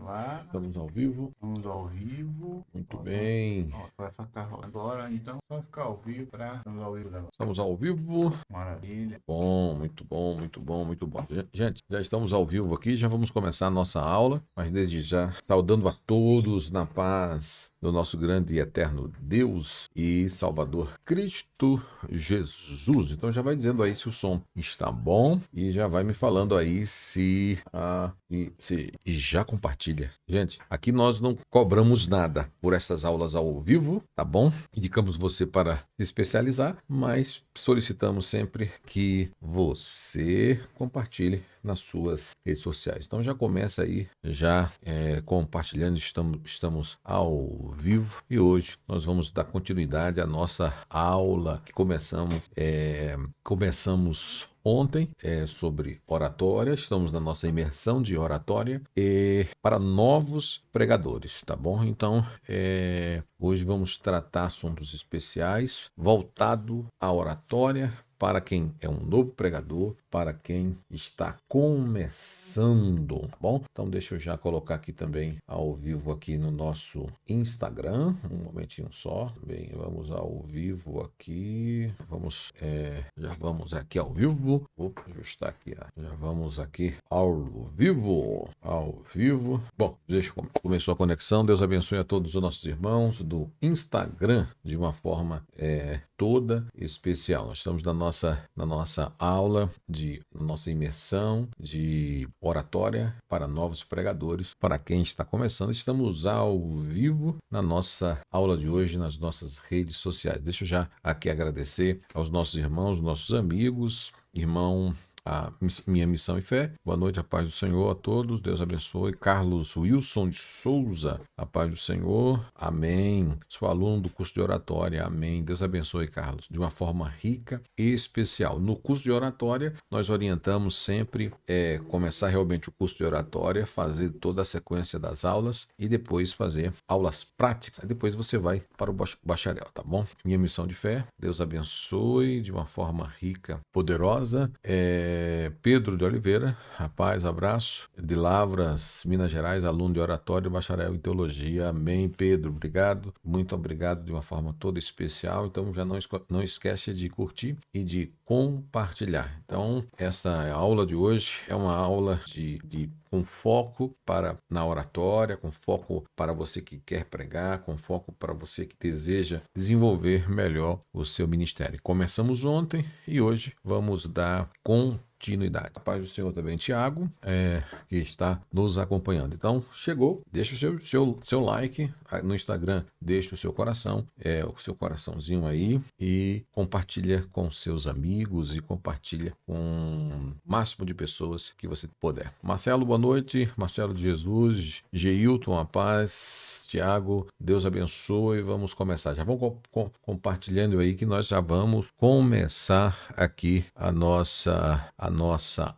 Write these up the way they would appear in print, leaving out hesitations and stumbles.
lá. Estamos ao vivo. Estamos ao vivo. Muito bem. Ó, vai ficar agora, então vai ficar ao vivo para estamos ao vivo agora. Estamos ao vivo. Maravilha. Bom, muito bom, muito bom, muito bom. Gente, já estamos ao vivo aqui, já vamos começar a nossa aula, mas desde já saudando a todos na paz do nosso grande e eterno Deus e Salvador Cristo Jesus. Então já vai dizendo aí se o som está bom e já vai me falando aí se e já compartilha. Gente, aqui nós não cobramos nada por essas aulas ao vivo, tá bom? Indicamos você para se especializar, mas solicitamos sempre que você compartilhe nas suas redes sociais. Então já começa aí, já compartilhando, estamos ao vivo e hoje nós vamos dar continuidade à nossa aula que começamos ontem sobre oratória. Estamos na nossa imersão de oratória para novos pregadores, tá bom? Então, hoje vamos tratar assuntos especiais voltado à oratória para quem é um novo pregador, para quem está começando, tá bom? Então deixa eu já colocar aqui também ao vivo aqui no nosso Instagram, um momentinho só. Bem, vamos ao vivo aqui, já vamos aqui ao vivo. Vou ajustar aqui, já vamos aqui ao vivo. Bom, começou a conexão. Deus abençoe a todos os nossos irmãos do Instagram de uma forma toda especial. Nós estamos na nossa aula na nossa imersão de oratória para novos pregadores. Para quem está começando, estamos ao vivo na nossa aula de hoje nas nossas redes sociais. Deixa eu já aqui agradecer aos nossos irmãos, nossos amigos, a minha missão e fé. Boa noite, a paz do Senhor a todos. Deus abençoe. Carlos Wilson de Souza, a paz do Senhor. Amém. Sou aluno do curso de oratória. Amém. Deus abençoe, Carlos, de uma forma rica e especial. No curso de oratória, nós orientamos sempre começar realmente o curso de oratória, fazer toda a sequência das aulas e depois fazer aulas práticas. Depois você vai para o bacharel, tá bom? Minha missão de fé. Deus abençoe de uma forma rica, poderosa. Pedro de Oliveira, rapaz, abraço, de Lavras, Minas Gerais, aluno de oratório, bacharel em teologia. Amém, Pedro, obrigado, muito obrigado de uma forma toda especial. Então já não esquece de curtir e de compartilhar. Então essa aula de hoje é uma aula com foco na oratória, com foco para você que quer pregar, com foco para você que deseja desenvolver melhor o seu ministério. Começamos ontem e hoje vamos dar continuidade. A paz do Senhor também, Tiago, que está nos acompanhando. Então, chegou, deixa o seu like no Instagram, deixa o seu coração, o seu coraçãozinho aí e compartilha com seus amigos e compartilha com o máximo de pessoas que você puder. Marcelo, boa noite. Marcelo de Jesus, Geilton, a paz. Tiago, Deus abençoe. Vamos começar. Já vamos compartilhando aí que nós já vamos começar aqui a nossa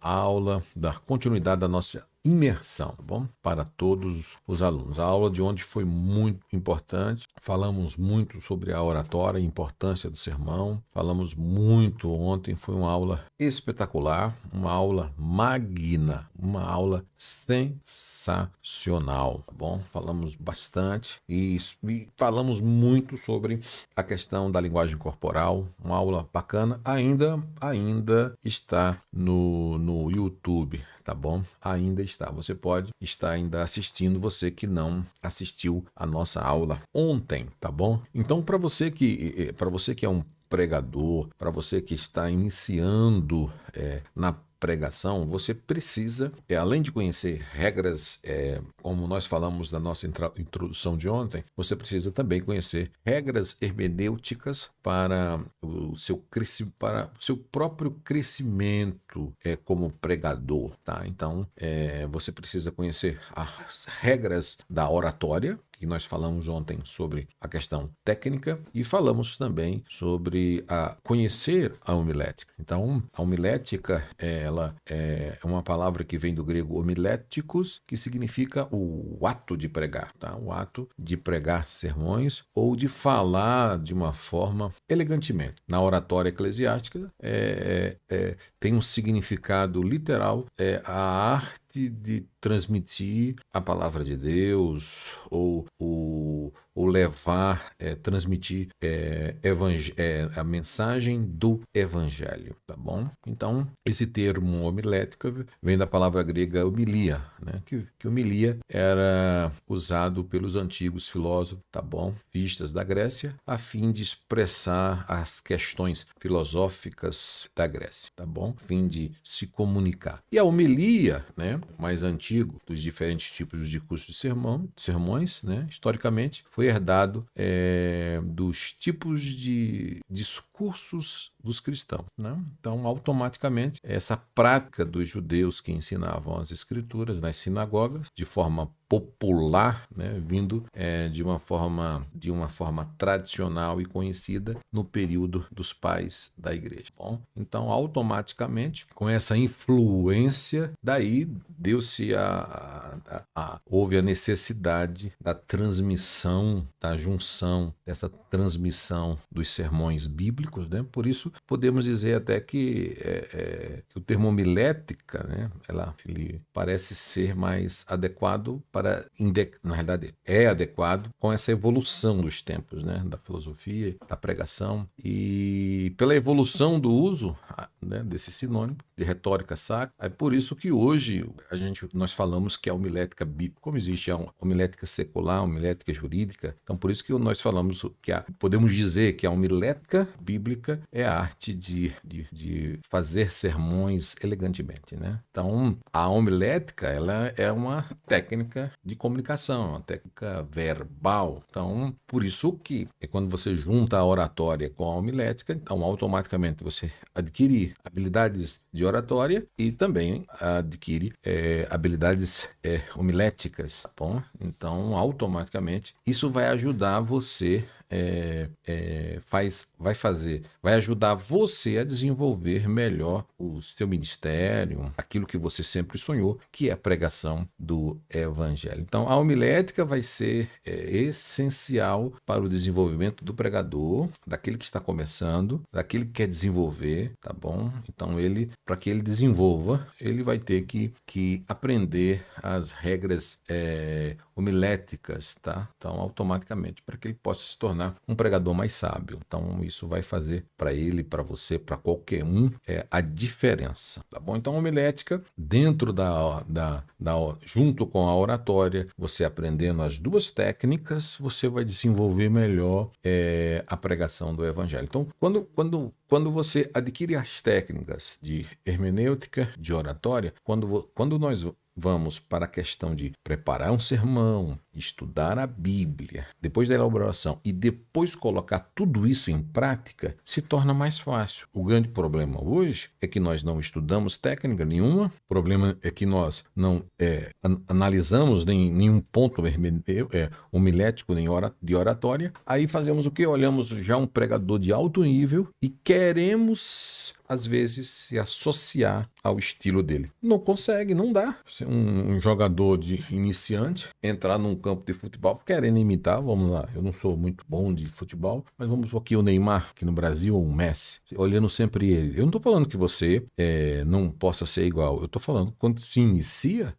aula, dar continuidade à nossa imersão, tá bom? Para todos os alunos. A aula de ontem foi muito importante. Falamos muito sobre a oratória, a importância do sermão. Falamos muito ontem. Foi uma aula espetacular, uma aula magna, uma aula sensacional, tá bom? Falamos bastante e falamos muito sobre a questão da linguagem corporal. Uma aula bacana. Ainda está no YouTube, tá bom? Ainda está. Você pode estar ainda assistindo, você que não assistiu a nossa aula ontem, tá bom? Então, para você que é um pregador, para você que está iniciando na pregação, você precisa, além de conhecer regras, como nós falamos na nossa introdução de ontem, você precisa também conhecer regras hermenêuticas para o seu próprio crescimento como pregador, tá? Então, você precisa conhecer as regras da oratória, que nós falamos ontem sobre a questão técnica e falamos também sobre conhecer a homilética. Então, a homilética, ela é uma palavra que vem do grego homiléticos, que significa o ato de pregar, tá? O ato de pregar sermões ou de falar de uma forma elegantemente. Na oratória eclesiástica, tem um significado literal, a arte arte de transmitir a palavra de Deus ou levar, transmitir a mensagem do evangelho, tá bom? Então, esse termo homilética vem da palavra grega homilia, né? Que homilia era usado pelos antigos filósofos, tá bom? Vistas da Grécia, a fim de expressar as questões filosóficas da Grécia, tá bom? A fim de se comunicar. E a homilia, né, mais antigo dos diferentes tipos de discursos de sermões, né, historicamente, foi herdado dos tipos de discursos dos cristãos, né? Então, automaticamente, essa prática dos judeus que ensinavam as escrituras nas sinagogas, de forma popular, né, vindo de uma forma tradicional e conhecida no período dos pais da igreja. Bom, então, automaticamente, com essa influência, daí houve a necessidade da transmissão, da junção, dessa transmissão dos sermões bíblicos, né? Por isso, podemos dizer até que o termo homilética, né, ele parece ser mais adequado na realidade, é adequado com essa evolução dos tempos, né, da filosofia, da pregação, e pela evolução do uso, né, desse sinônimo de retórica sacra. É por isso que hoje nós falamos que a homilética bíblica, como existe a homilética secular, a homilética jurídica, então por isso que nós falamos podemos dizer que a homilética bíblica é a arte de fazer sermões elegantemente, né? Então, a homilética, ela é uma técnica de comunicação, uma técnica verbal. Então, por isso que quando você junta a oratória com a homilética, então automaticamente você adquire habilidades de oratória e também adquire habilidades homiléticas, tá bom? Então, automaticamente, isso vai ajudar você vai ajudar você a desenvolver melhor o seu ministério, aquilo que você sempre sonhou, que é a pregação do evangelho. Então, a homilética vai ser essencial para o desenvolvimento do pregador, daquele que está começando, daquele que quer desenvolver, tá bom? Então, para que ele desenvolva, ele vai ter que aprender as regras homiléticas, tá? Então, automaticamente, para que ele possa se tornar um pregador mais sábio. Então, isso vai fazer para ele, para você, para qualquer um, a diferença, tá bom? Então, a homilética, dentro junto com a oratória, você aprendendo as duas técnicas, você vai desenvolver melhor a pregação do evangelho. Então, quando você adquire as técnicas de hermenêutica, de oratória, quando nós vamos para a questão de preparar um sermão, estudar a Bíblia, depois da elaboração e depois colocar tudo isso em prática, se torna mais fácil. O grande problema hoje é que nós não estudamos técnica nenhuma, o problema é que nós não analisamos nenhum ponto homilético nem de oratória, aí fazemos o quê? Olhamos já um pregador de alto nível e queremos às vezes se associar ao estilo dele. Não consegue, não dá. Um jogador de iniciante entrar num campo de futebol querendo imitar, vamos lá, eu não sou muito bom de futebol, mas vamos aqui o Neymar, aqui no Brasil, ou o Messi, olhando sempre ele. Eu não estou falando que você não possa ser igual, eu estou falando quando se inicia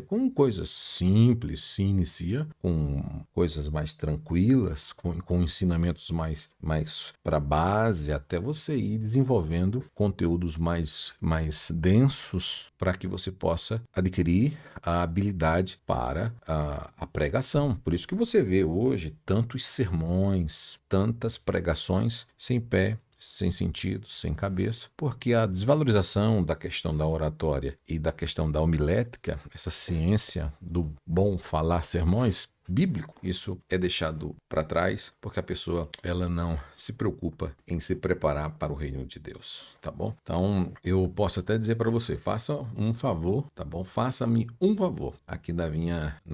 com coisas simples, se inicia com coisas mais tranquilas, com ensinamentos mais para base, até você ir desenvolvendo conteúdos mais densos para que você possa adquirir a habilidade para a pregação. Por isso que você vê hoje tantos sermões, tantas pregações sem pé, sem sentido, sem cabeça, porque a desvalorização da questão da oratória e da questão da homilética, essa ciência do bom falar sermões, bíblico, isso é deixado para trás porque a pessoa ela não se preocupa em se preparar para o reino de Deus, tá bom? Então eu posso até dizer para você, faça um favor, tá bom? Faça-me um favor aqui na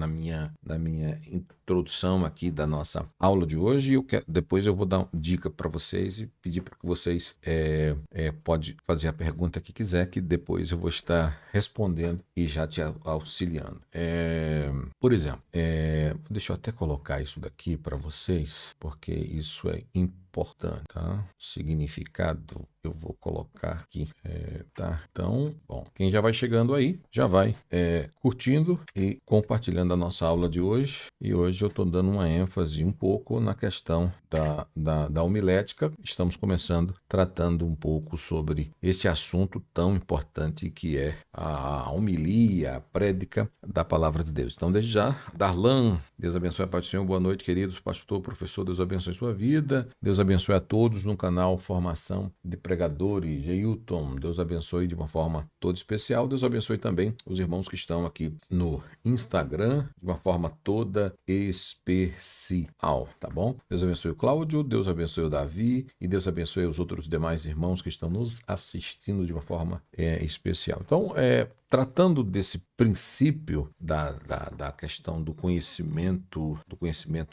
minha introdução aqui da nossa aula de hoje. Depois eu vou dar uma dica para vocês e pedir para que vocês pode fazer a pergunta que quiser, que depois eu vou estar respondendo e já te auxiliando. Por exemplo, deixa eu até colocar isso daqui para vocês, porque isso é importante. importante, tá? Significado eu vou colocar aqui, tá? Então, bom, quem já vai chegando aí, já vai curtindo e compartilhando a nossa aula de hoje. E hoje eu estou dando uma ênfase um pouco na questão da homilética. Estamos começando tratando um pouco sobre esse assunto tão importante que é a homilia, a prédica da palavra de Deus. Então, desde já, Darlan, Deus abençoe a paz do Senhor. Boa noite, queridos pastor, professor, Deus abençoe sua vida. Deus abençoe a todos no canal Formação de Pregadores. Geilton, Deus abençoe de uma forma toda especial. Deus abençoe também os irmãos que estão aqui no Instagram de uma forma toda especial, tá bom? Deus abençoe o Cláudio, Deus abençoe o Davi e Deus abençoe os outros demais irmãos que estão nos assistindo de uma forma especial. Então, tratando desse princípio da questão do conhecimento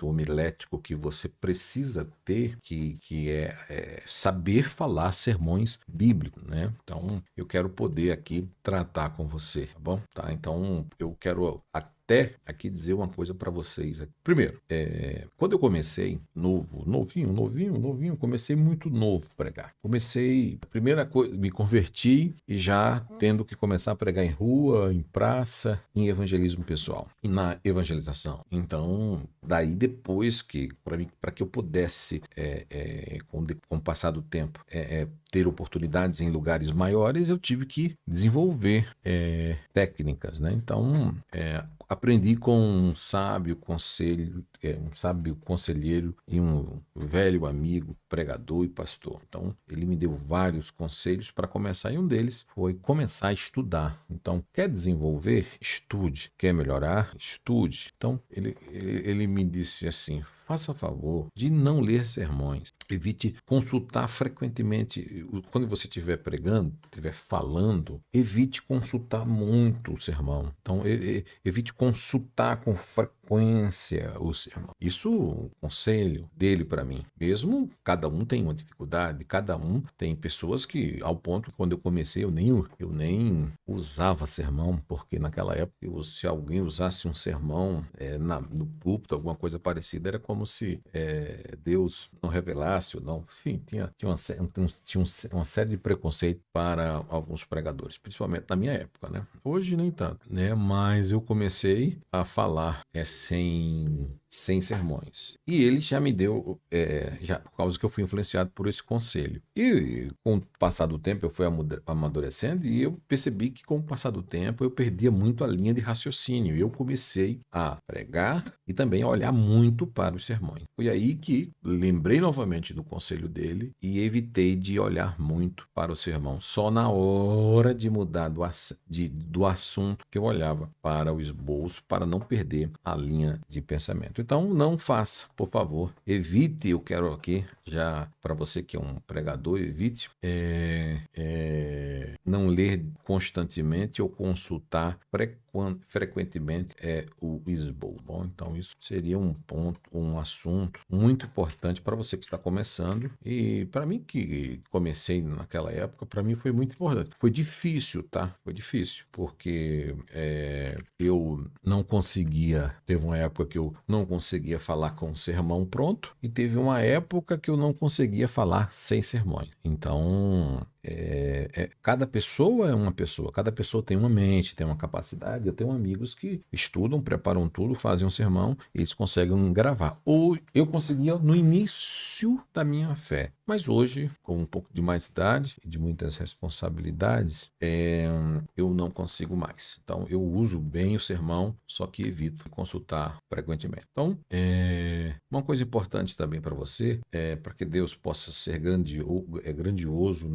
homilético que você precisa ter, que é saber falar sermões bíblicos, né? Então, eu quero poder aqui tratar com você, tá bom? Tá? Então, eu quero até aqui dizer uma coisa para vocês. Primeiro, quando eu comecei novinho, comecei muito novo a pregar. Comecei, a primeira coisa, me converti e já tendo que começar a pregar em rua, em praça, em evangelismo pessoal e na evangelização. Então, daí depois que, para que eu pudesse, com o passar do tempo, ter oportunidades em lugares maiores, eu tive que desenvolver técnicas, né? Então, aprendi com um sábio conselheiro e um velho amigo, pregador e pastor. Então, ele me deu vários conselhos para começar, e um deles foi começar a estudar. Então, quer desenvolver? Estude. Quer melhorar? Estude. Então, ele me disse assim: faça favor de não ler sermões. Evite consultar frequentemente. Quando você estiver pregando, estiver falando, evite consultar muito o sermão. Então, evite consultar com frequência o sermão. Isso é um conselho dele para mim. Mesmo cada um tem uma dificuldade, cada um tem pessoas que, ao ponto que quando eu comecei, eu nem usava sermão, porque naquela época, se alguém usasse um sermão no púlpito, alguma coisa parecida, era como se Deus não revelasse ou não. Enfim, tinha uma série de preconceito para alguns pregadores, principalmente na minha época, né? Hoje nem tanto, né? Mas eu comecei a falar sem sermões. E ele já me deu, por causa que eu fui influenciado por esse conselho. E com o passar do tempo eu fui amadurecendo e eu percebi que com o passar do tempo eu perdia muito a linha de raciocínio. E eu comecei a pregar e também a olhar muito para os sermões. Foi aí que lembrei novamente do conselho dele e evitei de olhar muito para o sermão. Só na hora de mudar do assunto que eu olhava para o esboço, para não perder a linha de pensamento. Então, não faça, por favor. Evite, eu quero aqui, já para você que é um pregador, evite não ler constantemente ou consultar frequentemente o esboço. Bom, então isso seria um ponto, um assunto muito importante para você que está começando, e para mim que comecei naquela época, para mim foi muito importante. Foi difícil, tá? Foi difícil, porque eu não conseguia, teve uma época que eu não conseguia falar com o sermão pronto, e teve uma época que eu não conseguia falar sem sermões. Então, cada pessoa é uma pessoa, cada pessoa tem uma mente, tem uma capacidade. Eu tenho amigos que estudam, preparam tudo, fazem um sermão e eles conseguem gravar. Ou eu conseguia no início da minha fé, mas hoje, com um pouco de mais idade e de muitas responsabilidades, eu não consigo mais. Então, eu uso bem o sermão, só que evito consultar frequentemente. Então, uma coisa importante também para você, para que Deus possa ser grandioso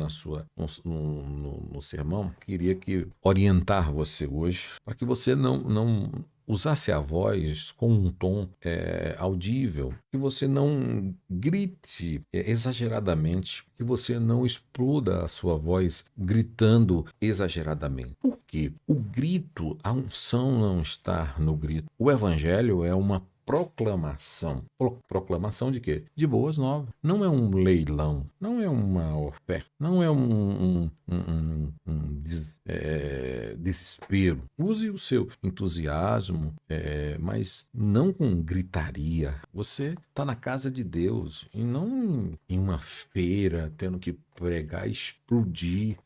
no sermão, queria orientar você hoje para que você não usasse a voz com um tom audível, que você não grite exageradamente, que você não exploda a sua voz gritando exageradamente. Por quê? O grito, a unção não está no grito. O evangelho é uma proclamação. Proclamação de quê? De boas novas. Não é um leilão, não é uma oferta, não é desespero. Use o seu entusiasmo, mas não com gritaria. Você está na casa de Deus e não em uma feira tendo que pregar, explodir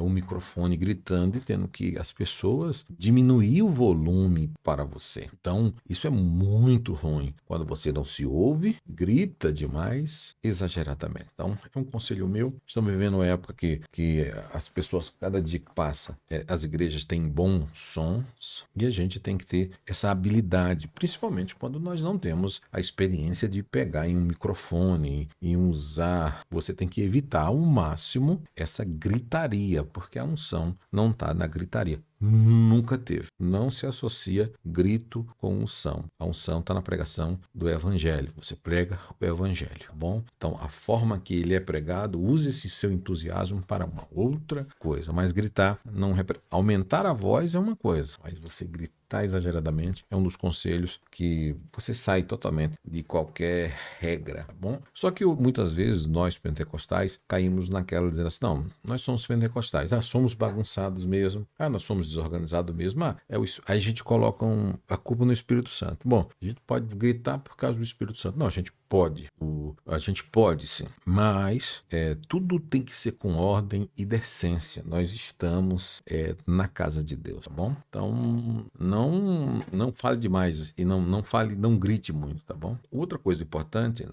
o microfone gritando e tendo que as pessoas diminuir o volume para você. Então, isso é muito ruim. Quando você não se ouve, grita demais, exageradamente. Então, é um conselho meu. Estamos vivendo uma época que as pessoas, cada dia que passa, as igrejas têm bons sons e a gente tem que ter essa habilidade, principalmente quando nós não temos a experiência de pegar em um microfone e usar. Você tem que evitar ao máximo essa gritaria, porque a unção não está na gritaria. Nunca teve. Não se associa grito com unção. A unção está na pregação do evangelho. Você prega o evangelho, tá bom? Então, a forma que ele é pregado, use esse seu entusiasmo para uma outra coisa. Mas gritar, aumentar a voz é uma coisa, mas você gritar exageradamente é um dos conselhos que você sai totalmente de qualquer regra, tá bom? Só que muitas vezes nós pentecostais caímos naquela dizendo assim, não, nós somos pentecostais, somos bagunçados mesmo, nós somos desorganizados mesmo, aí a gente coloca a culpa no Espírito Santo. Bom, a gente pode gritar por causa do Espírito Santo. Não, a gente pode sim, mas tudo tem que ser com ordem e decência. Nós estamos na casa de Deus, tá bom? Então, não fale demais e não grite muito, tá bom? Outra coisa importante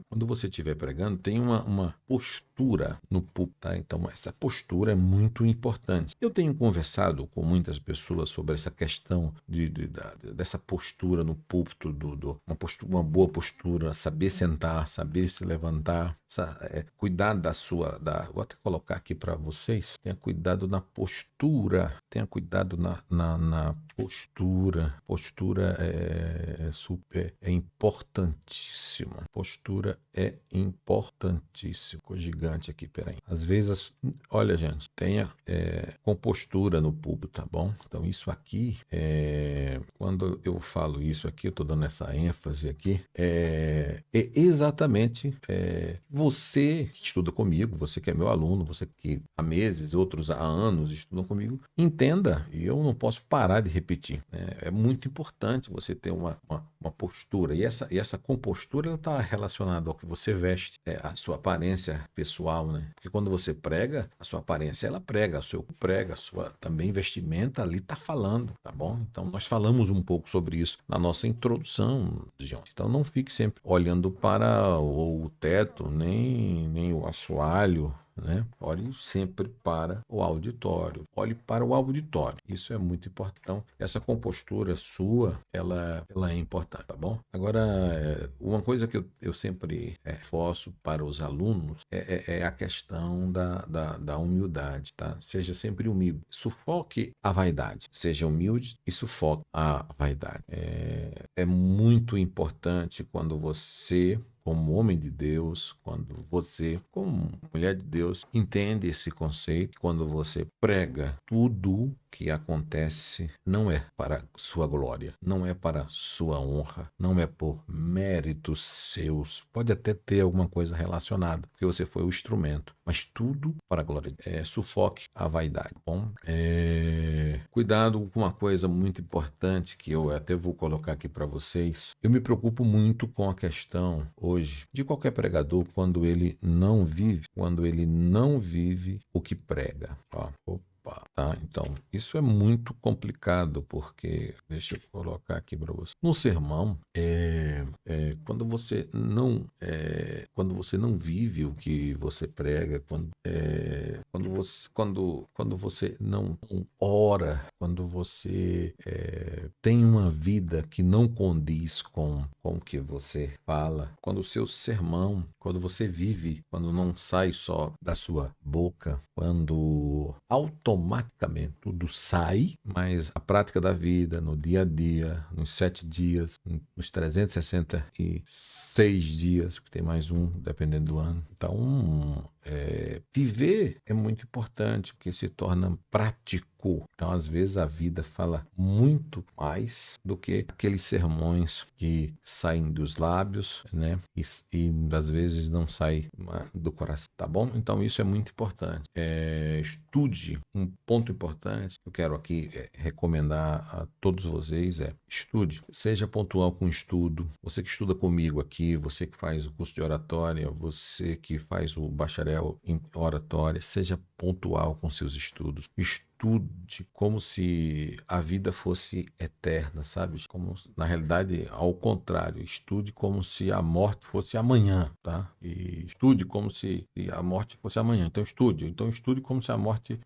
quando você estiver pregando, tem uma postura no púlpito, tá? Então, essa postura é muito importante. Eu tenho conversado com muitas pessoas sobre essa questão dessa postura no púlpito, uma boa postura, saber sentar, saber se levantar, cuidar vou até colocar aqui para vocês, tenha cuidado na postura, tenha cuidado na postura. Postura é importantíssima. Postura é importantíssimo. Ficou gigante aqui, peraí. Às vezes, olha, gente, tenha compostura no púlpito, tá bom? Então, isso aqui, quando eu falo isso aqui, eu tô dando essa ênfase aqui, é exatamente você que estuda comigo, você que é meu aluno, você que há meses, outros há anos estudam comigo, entenda, e eu não posso parar de repetir. É muito importante você ter uma postura, e essa compostura está relacionada ao que você veste, a sua aparência pessoal, né? Porque quando você prega, a sua aparência ela prega, o seu prega, a sua também vestimenta ali está falando, tá bom? Então nós falamos um pouco sobre isso na nossa introdução de ontem. Então não fique sempre olhando para o teto, nem o assoalho, né? Olhe sempre para o auditório. Olhe para o auditório. Isso é muito importante. Então, essa compostura sua, ela é importante, tá bom? Agora, uma coisa que eu sempre reforço para os alunos é a questão da humildade, tá? Seja sempre humilde. Sufoque a vaidade. Seja humilde e sufoque a vaidade. É muito importante quando você, como homem de Deus, quando você, como mulher de Deus, entende esse conceito, quando você prega, tudo que acontece não é para sua glória, não é para sua honra, não é por méritos seus. Pode até ter alguma coisa relacionada, porque você foi o instrumento, mas tudo para a glória. Sufoque a vaidade. Bom, cuidado com uma coisa muito importante que eu até vou colocar aqui para vocês. Eu me preocupo muito com a questão hoje de qualquer pregador quando ele não vive o que prega. Tá? Então, isso é muito complicado, porque, deixa eu colocar aqui para você. No sermão, quando você não vive o que você prega, quando você não ora, quando você tem uma vida que não condiz com o que você fala, quando o seu sermão, quando você vive, quando não sai só da sua boca, quando automaticamente tudo sai, mas a prática da vida, no dia a dia, nos 7 dias, nos 366 dias, que tem mais um, dependendo do ano. Então, viver é muito importante, porque se torna prático. ecoa. Então, às vezes, a vida fala muito mais do que aqueles sermões que saem dos lábios, né? E às vezes não saem do coração, tá bom? Então, isso é muito importante. Estude. Um ponto importante que eu quero aqui recomendar a todos vocês estude. Seja pontual com o estudo. Você que estuda comigo aqui, você que faz o curso de oratória, você que faz o bacharel em oratória, seja pontual com seus estudos. Estude como se a vida fosse eterna, sabe? Como, na realidade, ao contrário, estude como se a morte fosse amanhã, tá? E estude como se a morte fosse amanhã. Então estude como se a morte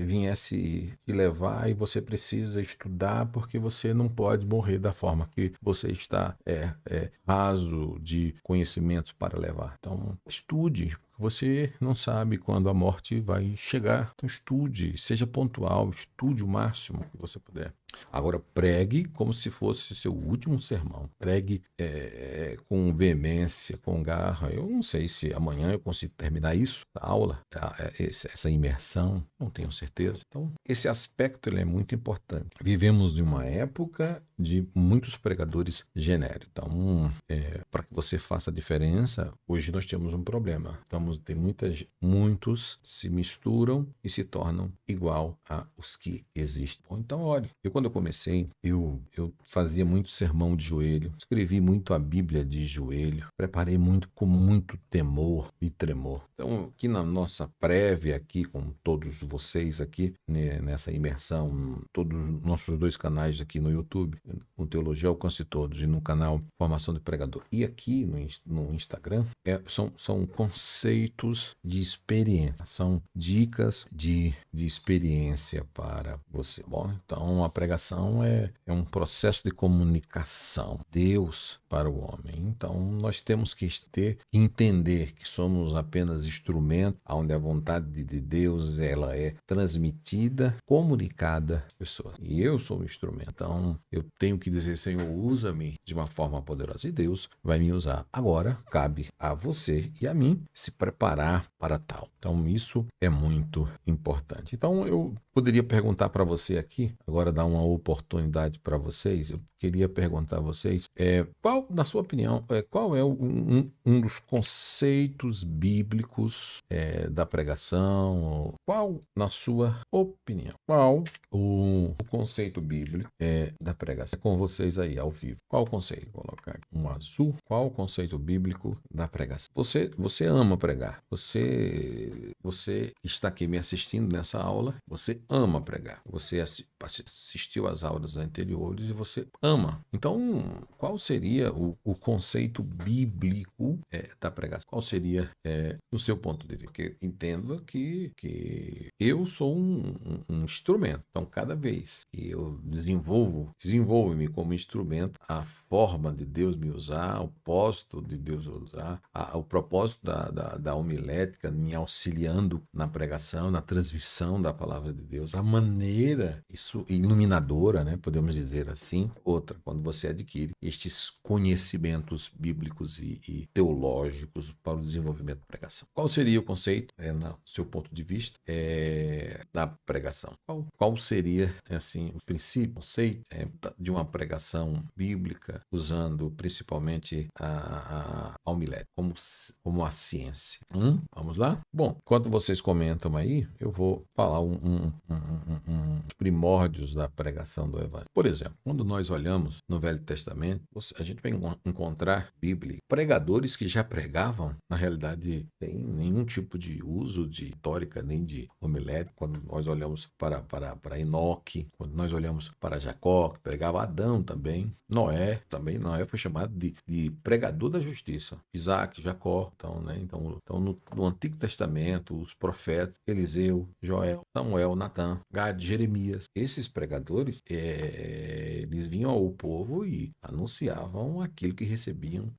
viesse te levar e você precisa estudar porque você não pode morrer da forma que você está raso de conhecimentos para levar. Então estude. Você não sabe quando a morte vai chegar. Então estude, seja pontual, estude o máximo que você puder. Agora pregue como se fosse seu último sermão. Pregue com veemência, com garra. Eu não sei se amanhã eu consigo terminar isso, a aula, essa imersão, não tenho certeza. Então esse aspecto ele é muito importante. Vivemos de uma época de muitos pregadores genéricos. Então, para que você faça a diferença, hoje nós temos um problema. Tem muitos se misturam e se tornam igual a os que existem. Então, olha, quando eu comecei, eu fazia muito sermão de joelho, escrevi muito a Bíblia de joelho, preparei muito com muito temor e tremor. Então, aqui na nossa prévia, aqui com todos vocês aqui, né, nessa imersão, todos os nossos 2 canais aqui no YouTube, no Teologia Alcance Todos e no canal Formação de Pregador, e aqui no Instagram, são conceitos de experiência, são dicas de experiência para você. Bom, então a pregação é um processo de comunicação, Deus para o homem. Então nós temos que entender que somos apenas instrumento, onde a vontade de Deus ela é transmitida, comunicada às pessoas. E eu sou um instrumento. Então eu tenho que dizer, Senhor, usa-me de uma forma poderosa. E Deus vai me usar. Agora cabe a você e a mim se preparar para tal. Então isso é muito importante. Então eu poderia perguntar para você aqui, agora dar uma oportunidade para vocês, eu queria perguntar a vocês, qual, na sua opinião, qual é um dos conceitos bíblicos da pregação? Qual, na sua opinião, qual o conceito bíblico da pregação? É com vocês aí, ao vivo. Qual o conceito? Vou colocar aqui um azul. Qual o conceito bíblico da pregação? Você ama pregar. Você está aqui me assistindo nessa aula, você ama pregar. Você assistiu às aulas anteriores e você ama. Então, qual seria o conceito bíblico da pregação? Qual seria, no seu ponto de vista? Porque entenda que eu sou um instrumento. Então, cada vez que eu desenvolvo-me como instrumento, a forma de Deus me usar, o propósito de Deus usar, o propósito da homilética me auxiliando na pregação, na transmissão da palavra de Deus, a maneira, isso iluminadora, né, podemos dizer assim. Outra, quando você adquire estes conhecimentos bíblicos e teológicos para o desenvolvimento da pregação. Qual seria o conceito, no seu ponto de vista, da pregação? Qual seria, assim, o princípio, o conceito de uma pregação bíblica, usando principalmente a homilética como a ciência? Vamos lá? Bom, enquanto vocês comentam aí, eu vou falar os primórdios da pregação do Evangelho. Por exemplo, quando nós olhamos no Velho Testamento, a gente vai encontrar Bíblia, pregadores que já pregavam, na realidade, sem nenhum tipo de uso de retórica, nem de homilética. Quando nós olhamos para Enoque, quando nós olhamos para Jacó, que pregava, Adão também, Noé foi chamado de pregador da justiça, Isaac, Jacó, então no Antigo Testamento, os profetas, Eliseu, Joel, Samuel, Natã, Gade, Jeremias, esses pregadores, eles vinham ao povo e anunciavam aquilo que recebiam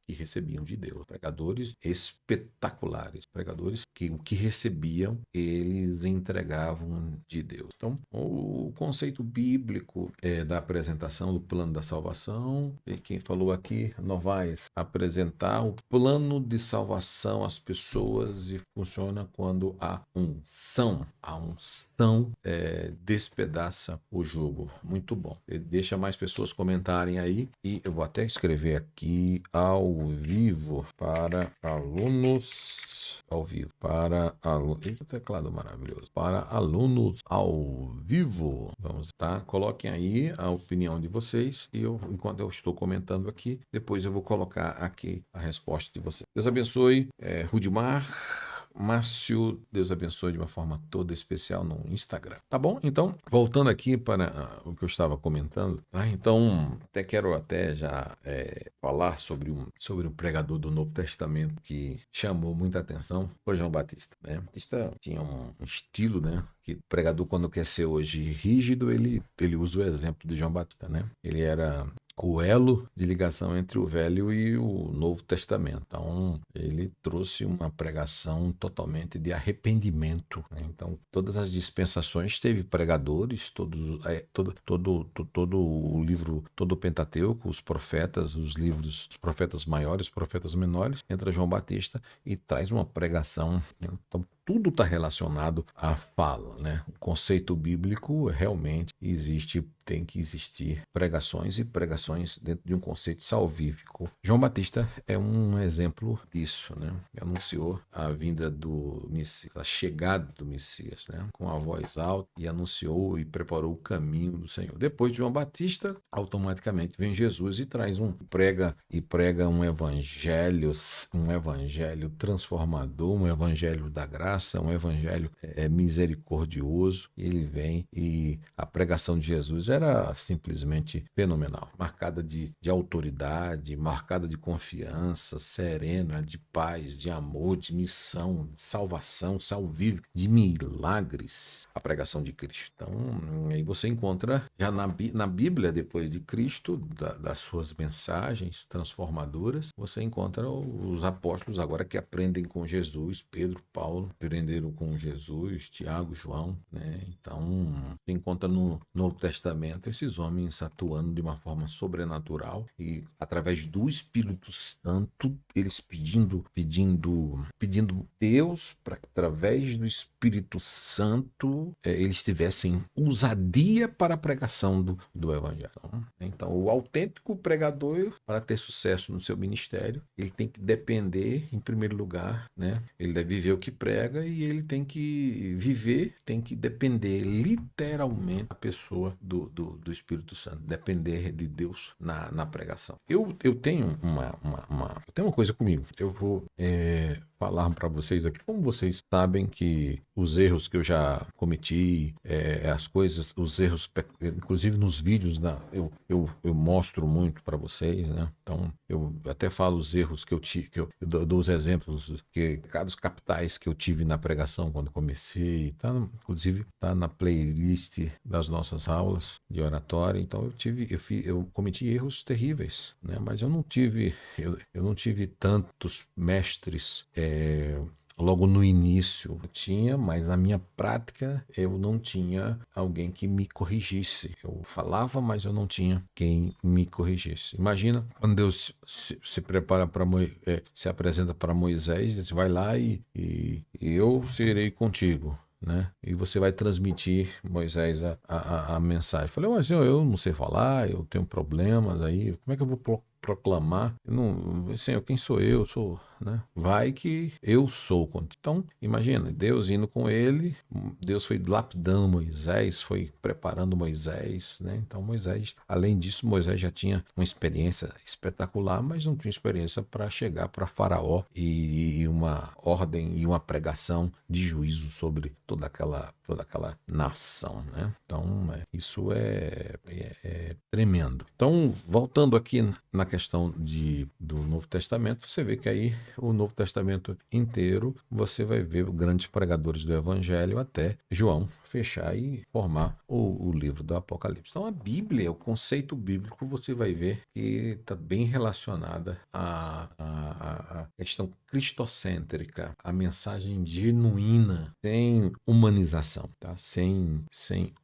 de Deus. Pregadores espetaculares, pregadores que o que recebiam, eles entregavam de Deus. Então, o conceito bíblico da apresentação do plano da salvação, e quem falou aqui, Novaes, apresentar o plano de salvação às pessoas e funciona quando há unção. A unção despedaça o jugo. Muito bom. Deixa mais pessoas comentarem aí e eu vou até escrever aqui ao vivo para alunos. Ao vivo. Para alunos. Eita, teclado maravilhoso. Para alunos ao vivo. Vamos, tá? Coloquem aí a opinião de vocês e enquanto eu estou comentando aqui, depois eu vou colocar aqui a resposta de vocês. Deus abençoe. Rudimar. Márcio, Deus abençoe de uma forma toda especial no Instagram. Tá bom? Então, voltando aqui para o que eu estava comentando, tá? Então, quero já falar sobre um pregador do Novo Testamento que chamou muita atenção, foi João Batista, né? Batista tinha um estilo, né? Que o pregador, quando quer ser hoje rígido, ele usa o exemplo de João Batista, né? Ele era o elo de ligação entre o Velho e o Novo Testamento. Então, ele trouxe uma pregação totalmente de arrependimento, né? Então, todas as dispensações teve pregadores, todo o livro, todo o Pentateuco, os profetas, os livros, os profetas maiores, os profetas menores, entra João Batista e traz uma pregação, né? Então, tudo está relacionado à fala, né? O conceito bíblico realmente existe, tem que existir pregações e pregações dentro de um conceito salvífico. João Batista é um exemplo disso, né? Anunciou a vinda do Messias, a chegada do Messias, né? Com a voz alta e anunciou e preparou o caminho do Senhor. Depois de João Batista, automaticamente vem Jesus e prega um evangelho transformador, um evangelho da graça, um evangelho misericordioso. Ele vem e a pregação de Jesus era simplesmente fenomenal, marcada de autoridade, marcada de confiança, serena, de paz, de amor, de missão, de salvação, salvífico, de milagres, a pregação de Cristo. Então, aí você encontra já na Bíblia, depois de Cristo, das suas mensagens transformadoras, você encontra os apóstolos agora que aprendem com Jesus, Pedro, Paulo, aprenderam com Jesus, Tiago, João, né? Então, você encontra no Novo Testamento esses homens atuando de uma forma sobrenatural e através do Espírito Santo, eles pedindo Deus para que através do Espírito Santo eles tivessem ousadia para a pregação do Evangelho. Então, o autêntico pregador, para ter sucesso no seu ministério, ele tem que depender, em primeiro lugar, né? Ele deve viver o que prega e ele tem que depender literalmente da pessoa do Espírito Santo, depender de Deus na pregação. Eu tenho uma coisa comigo. Eu vou falar para vocês aqui, como vocês sabem que os erros que eu já cometi, os erros, inclusive nos vídeos, eu mostro muito para vocês, né? Então, eu até falo os erros que eu tive, eu dou os exemplos, pecados capitais que eu tive na pregação quando comecei, inclusive tá na playlist das nossas aulas de oratória. Então, eu cometi erros terríveis, né? Mas eu não tive tantos mestres logo no início. Eu tinha, mas na minha prática eu não tinha alguém que me corrigisse. Eu falava, mas eu não tinha quem me corrigisse. Imagina quando Deus se prepara se apresenta para Moisés, diz, vai lá e eu serei contigo, né? E você vai transmitir, Moisés, a mensagem. Eu falei, mas eu não sei falar, eu tenho problemas aí, como é que eu vou proclamar? Senhor, quem sou eu? Sou, né? Vai que eu sou. Então, imagina, Deus indo com ele, Deus foi lapidando Moisés, foi preparando Moisés, né? Então, Moisés, além disso, Moisés já tinha uma experiência espetacular, mas não tinha experiência para chegar para Faraó e uma ordem e uma pregação de juízo sobre toda aquela nação, né? Então, isso é tremendo. Então, voltando aqui na questão do Novo Testamento, você vê que aí o Novo Testamento inteiro, você vai ver grandes pregadores do Evangelho até João fechar e formar o livro do Apocalipse. Então a Bíblia, o conceito bíblico, você vai ver que está bem relacionada à questão cristocêntrica, a mensagem genuína, sem humanização, tá? Sem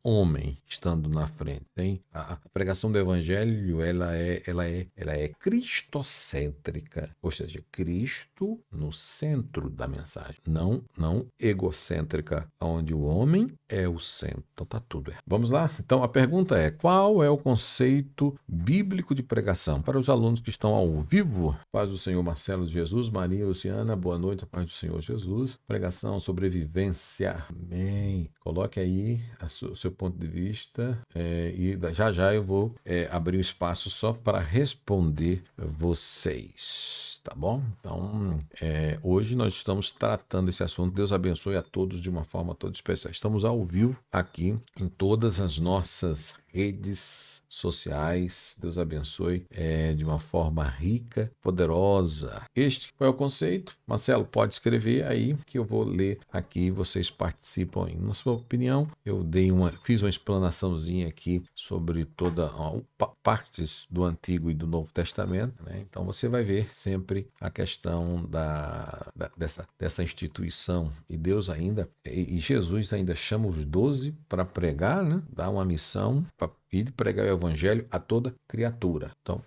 homem estando na frente. A pregação do Evangelho, ela é cristocêntrica, ou seja, Cristo no centro da mensagem, não egocêntrica, onde o homem é o centro. Então tá tudo errado. Vamos lá? Então a pergunta é: qual é o conceito bíblico de pregação? Para os alunos que estão ao vivo, paz do Senhor Marcelo de Jesus, Maria Luciana, boa noite, a paz do Senhor Jesus. Pregação, sobrevivência, amém. Coloque aí o seu ponto de vista e já eu vou abrir um espaço só para responder vocês, tá bom? Então, hoje nós estamos tratando esse assunto. Deus abençoe a todos de uma forma toda especial. Estamos ao vivo aqui em todas as nossas redes sociais. Deus abençoe de uma forma rica, poderosa. Este foi o conceito. Marcelo, pode escrever aí que eu vou ler aqui e vocês participam aí. Na sua opinião, eu fiz uma explanaçãozinha aqui sobre partes do Antigo e do Novo Testamento, né? Então você vai ver sempre a questão dessa instituição. E Deus e Jesus ainda chama os 12 para pregar, né? Dá uma missão para ir pregar o evangelho a toda criatura. Então,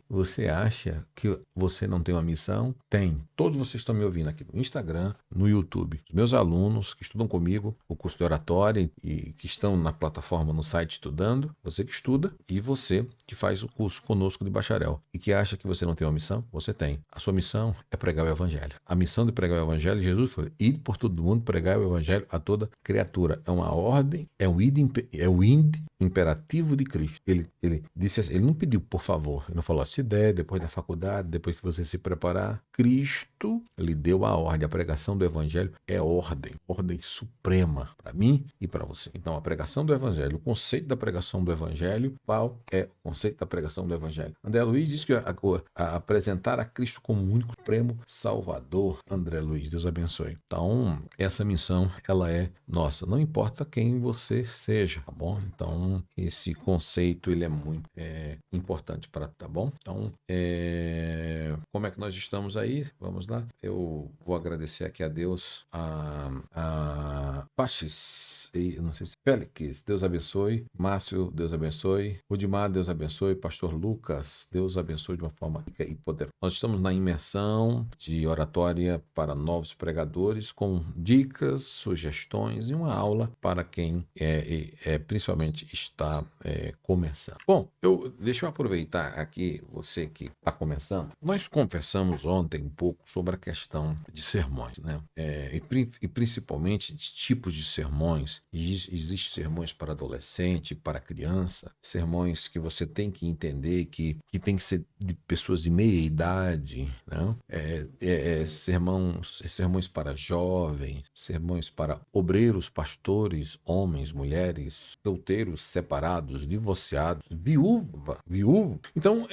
você acha que você não tem uma missão? Tem. Todos vocês estão me ouvindo aqui no Instagram, no YouTube. Os meus alunos que estudam comigo o curso de oratória e que estão na plataforma, no site estudando, você que estuda e você que faz o curso conosco de bacharel e que acha que você não tem uma missão, você tem. A sua missão é pregar o evangelho. A missão de pregar o evangelho, Jesus falou: ide por todo mundo, pregar o evangelho a toda criatura. É uma ordem, é o id imperativo de Cristo. Ele disse assim, ele não pediu por favor, ele não falou: se der, depois da faculdade, depois que você se preparar. Cristo lhe deu a ordem. A pregação do evangelho é ordem suprema para mim e para você. Então a pregação do evangelho, o conceito da pregação do evangelho, qual é o conceito da pregação do evangelho? André Luiz diz que apresentar a Cristo como o único supremo Salvador. André Luiz, Deus abençoe. Então essa missão, ela é nossa, não importa quem você seja, tá bom? Então esse conceito, ele é muito importante tá bom? Então, como é que nós estamos aí? Vamos lá. Eu vou agradecer aqui a Deus, a Paches, não sei se Félix, Deus abençoe. Márcio, Deus abençoe. Rudimar, Deus abençoe. Pastor Lucas, Deus abençoe de uma forma rica e poderosa. Nós estamos na imersão de oratória para novos pregadores, com dicas, sugestões e uma aula para quem principalmente está começando. Bom, deixa eu aproveitar aqui, você que está começando. Nós conversamos ontem um pouco sobre a questão de sermões, né? E principalmente de tipos de sermões. Existem sermões para adolescente, para criança, sermões que você tem que entender que tem que ser de pessoas de meia idade, né? Sermões para jovens, sermões para obreiros, pastores, homens, mulheres, solteiros, separados, divorciados, viúvo. Então,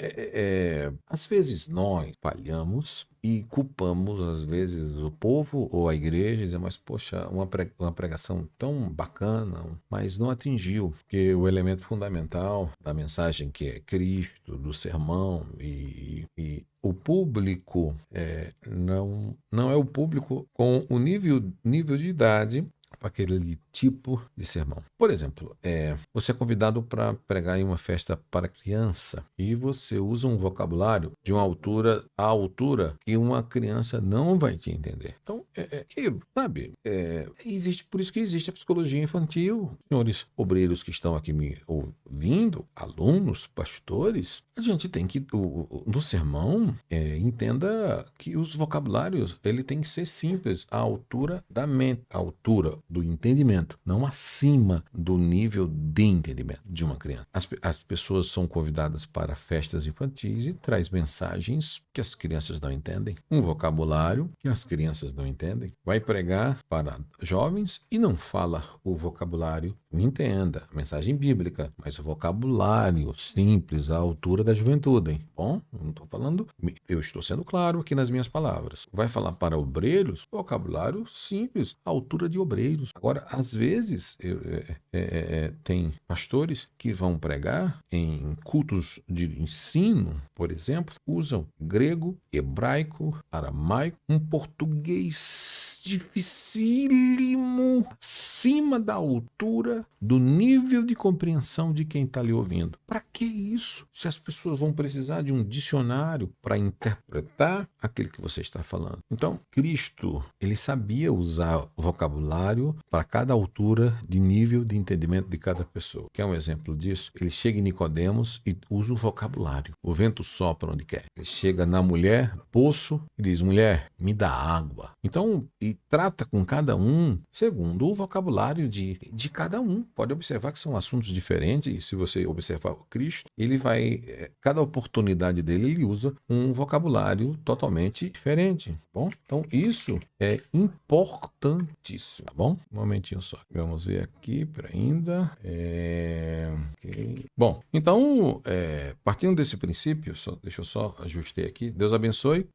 às vezes nós falhamos e culpamos, às vezes, o povo ou a igreja, dizendo: mas, poxa, uma pregação tão bacana, mas não atingiu, porque o elemento fundamental da mensagem, que é Cristo, do sermão, e o público não é o público com o nível de idade para aquele tipo de sermão. Por exemplo, você é convidado para pregar em uma festa para criança e você usa um vocabulário de uma altura que uma criança não vai te entender. Então, por isso que existe a psicologia infantil. Senhores obreiros que estão aqui me ouvindo, alunos, pastores, a gente tem que, no sermão, entenda que os vocabulários, ele tem que ser simples, à altura da mente, à altura do entendimento, não acima do nível de entendimento de uma criança. As pessoas são convidadas para festas infantis e traz mensagens que as crianças não entendem, um vocabulário que as crianças não entendem. Vai pregar para jovens e não fala o vocabulário, entenda, mensagem bíblica, mas o vocabulário simples à altura da juventude, hein? Bom, não estou falando, eu estou sendo claro aqui nas minhas palavras. Vai falar para obreiros, vocabulário simples, altura de obreiros. Agora, às vezes, tem pastores que vão pregar em cultos de ensino, por exemplo, usam grego, hebraico, aramaico, um português dificílimo, acima da altura do nível de compreensão de quem está lhe ouvindo. Para que isso? Se as pessoas vão precisar de um dicionário para interpretar aquilo que você está falando. Então, Cristo, ele sabia usar vocabulário para cada altura de nível de entendimento de cada pessoa. Quer um exemplo disso? Ele chega em Nicodemos e usa o vocabulário. O vento sopra onde quer. Ele chega na mulher, poço, e diz, mulher, me dá água. Então, e trata com cada um segundo o vocabulário de cada um. Pode observar que são assuntos diferentes, e se você observar o Cristo, ele vai, cada oportunidade dele, ele usa um vocabulário totalmente diferente, bom? Então, isso é importantíssimo, tá bom? Um momentinho só. Vamos ver aqui para ainda. Okay. Bom, então, partindo desse princípio, deixa eu só ajustei aqui. Deus abençoe.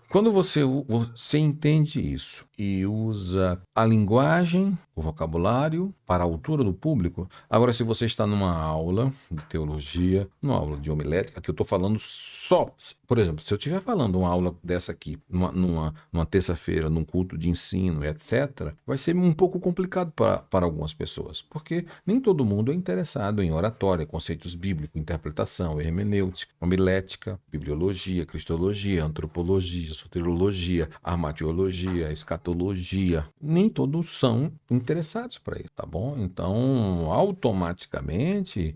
Quando você entende isso e usa a linguagem, o vocabulário para a altura do público. Agora, se você está numa aula de teologia, numa aula de homilética, que eu estou falando só, por exemplo, se eu estiver falando uma aula dessa aqui, numa terça-feira, num culto de ensino, etc., vai ser um pouco complicado para algumas pessoas, porque nem todo mundo é interessado em oratória, conceitos bíblicos, interpretação, hermenêutica, homilética, bibliologia, cristologia, antropologia, soteriologia, armatiologia, escatologia. Nem todos são interessados para isso, tá bom? Então, automaticamente,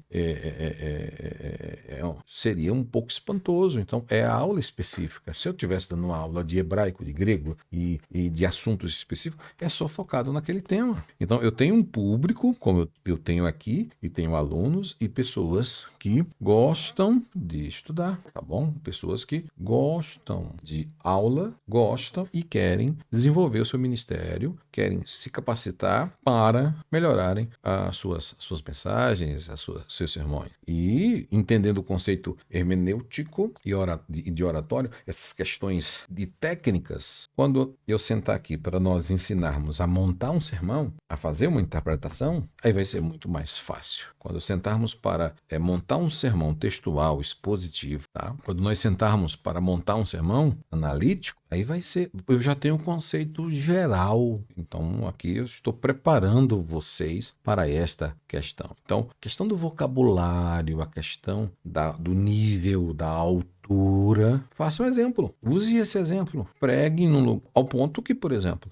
seria um pouco espantoso. Então, é a aula específica. Se eu estivesse dando uma aula de hebraico, de grego e de assuntos específicos, é só focado naquele tema. Então, eu tenho um público, como eu tenho aqui, e tenho alunos e pessoas que gostam de estudar, tá bom? Pessoas que gostam de aula, gostam e querem desenvolver o seu ministério, querem se capacitar para melhorarem as suas mensagens, seus sermões. E entendendo o conceito hermenêutico e de oratório, essas questões de técnicas, quando eu sentar aqui para nós ensinarmos a montar um sermão, a fazer uma interpretação, aí vai ser muito mais fácil. Quando sentarmos para montar um sermão textual, expositivo, tá? Quando nós sentarmos para montar um sermão analítico, aí vai ser, eu já tenho um conceito geral. Então, aqui eu estou preparando vocês para esta questão. Então, a questão do vocabulário, a questão do nível, da altura. Faça um exemplo. Use esse exemplo. Pregue ao ponto que, por exemplo,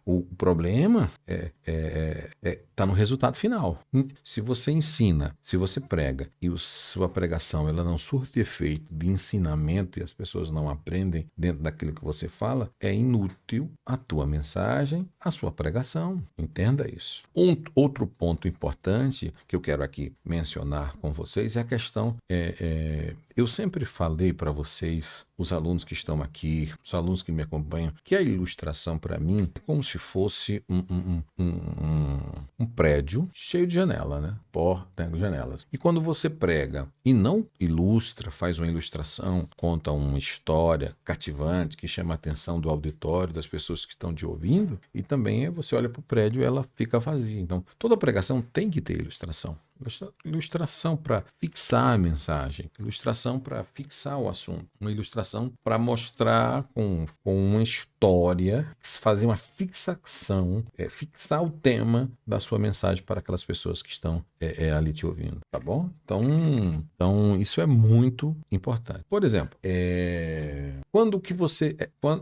o problema está no resultado final. Se você ensina, se você prega e sua pregação ela não surte efeito de ensinamento e as pessoas não aprendem dentro daquilo que você fala, é inútil a tua mensagem, a sua pregação. Entenda isso. Outro ponto importante que eu quero aqui mencionar com vocês é a questão, eu sempre falei para vocês, os alunos que estão aqui, os alunos que me acompanham, que a ilustração para mim é como se fosse um prédio cheio de janela, né? Porta, janelas. E quando você prega e não ilustra, faz uma ilustração, conta uma história cativante que chama a atenção do auditório, das pessoas que estão te ouvindo, e também você olha para o prédio e ela fica vazia. Então, toda pregação tem que ter ilustração. Ilustração para fixar a mensagem, ilustração para fixar o assunto, uma ilustração para mostrar com uma história, fazer uma fixação, fixar o tema da sua mensagem para aquelas pessoas que estão ali te ouvindo, tá bom? Então isso é muito importante. Por exemplo,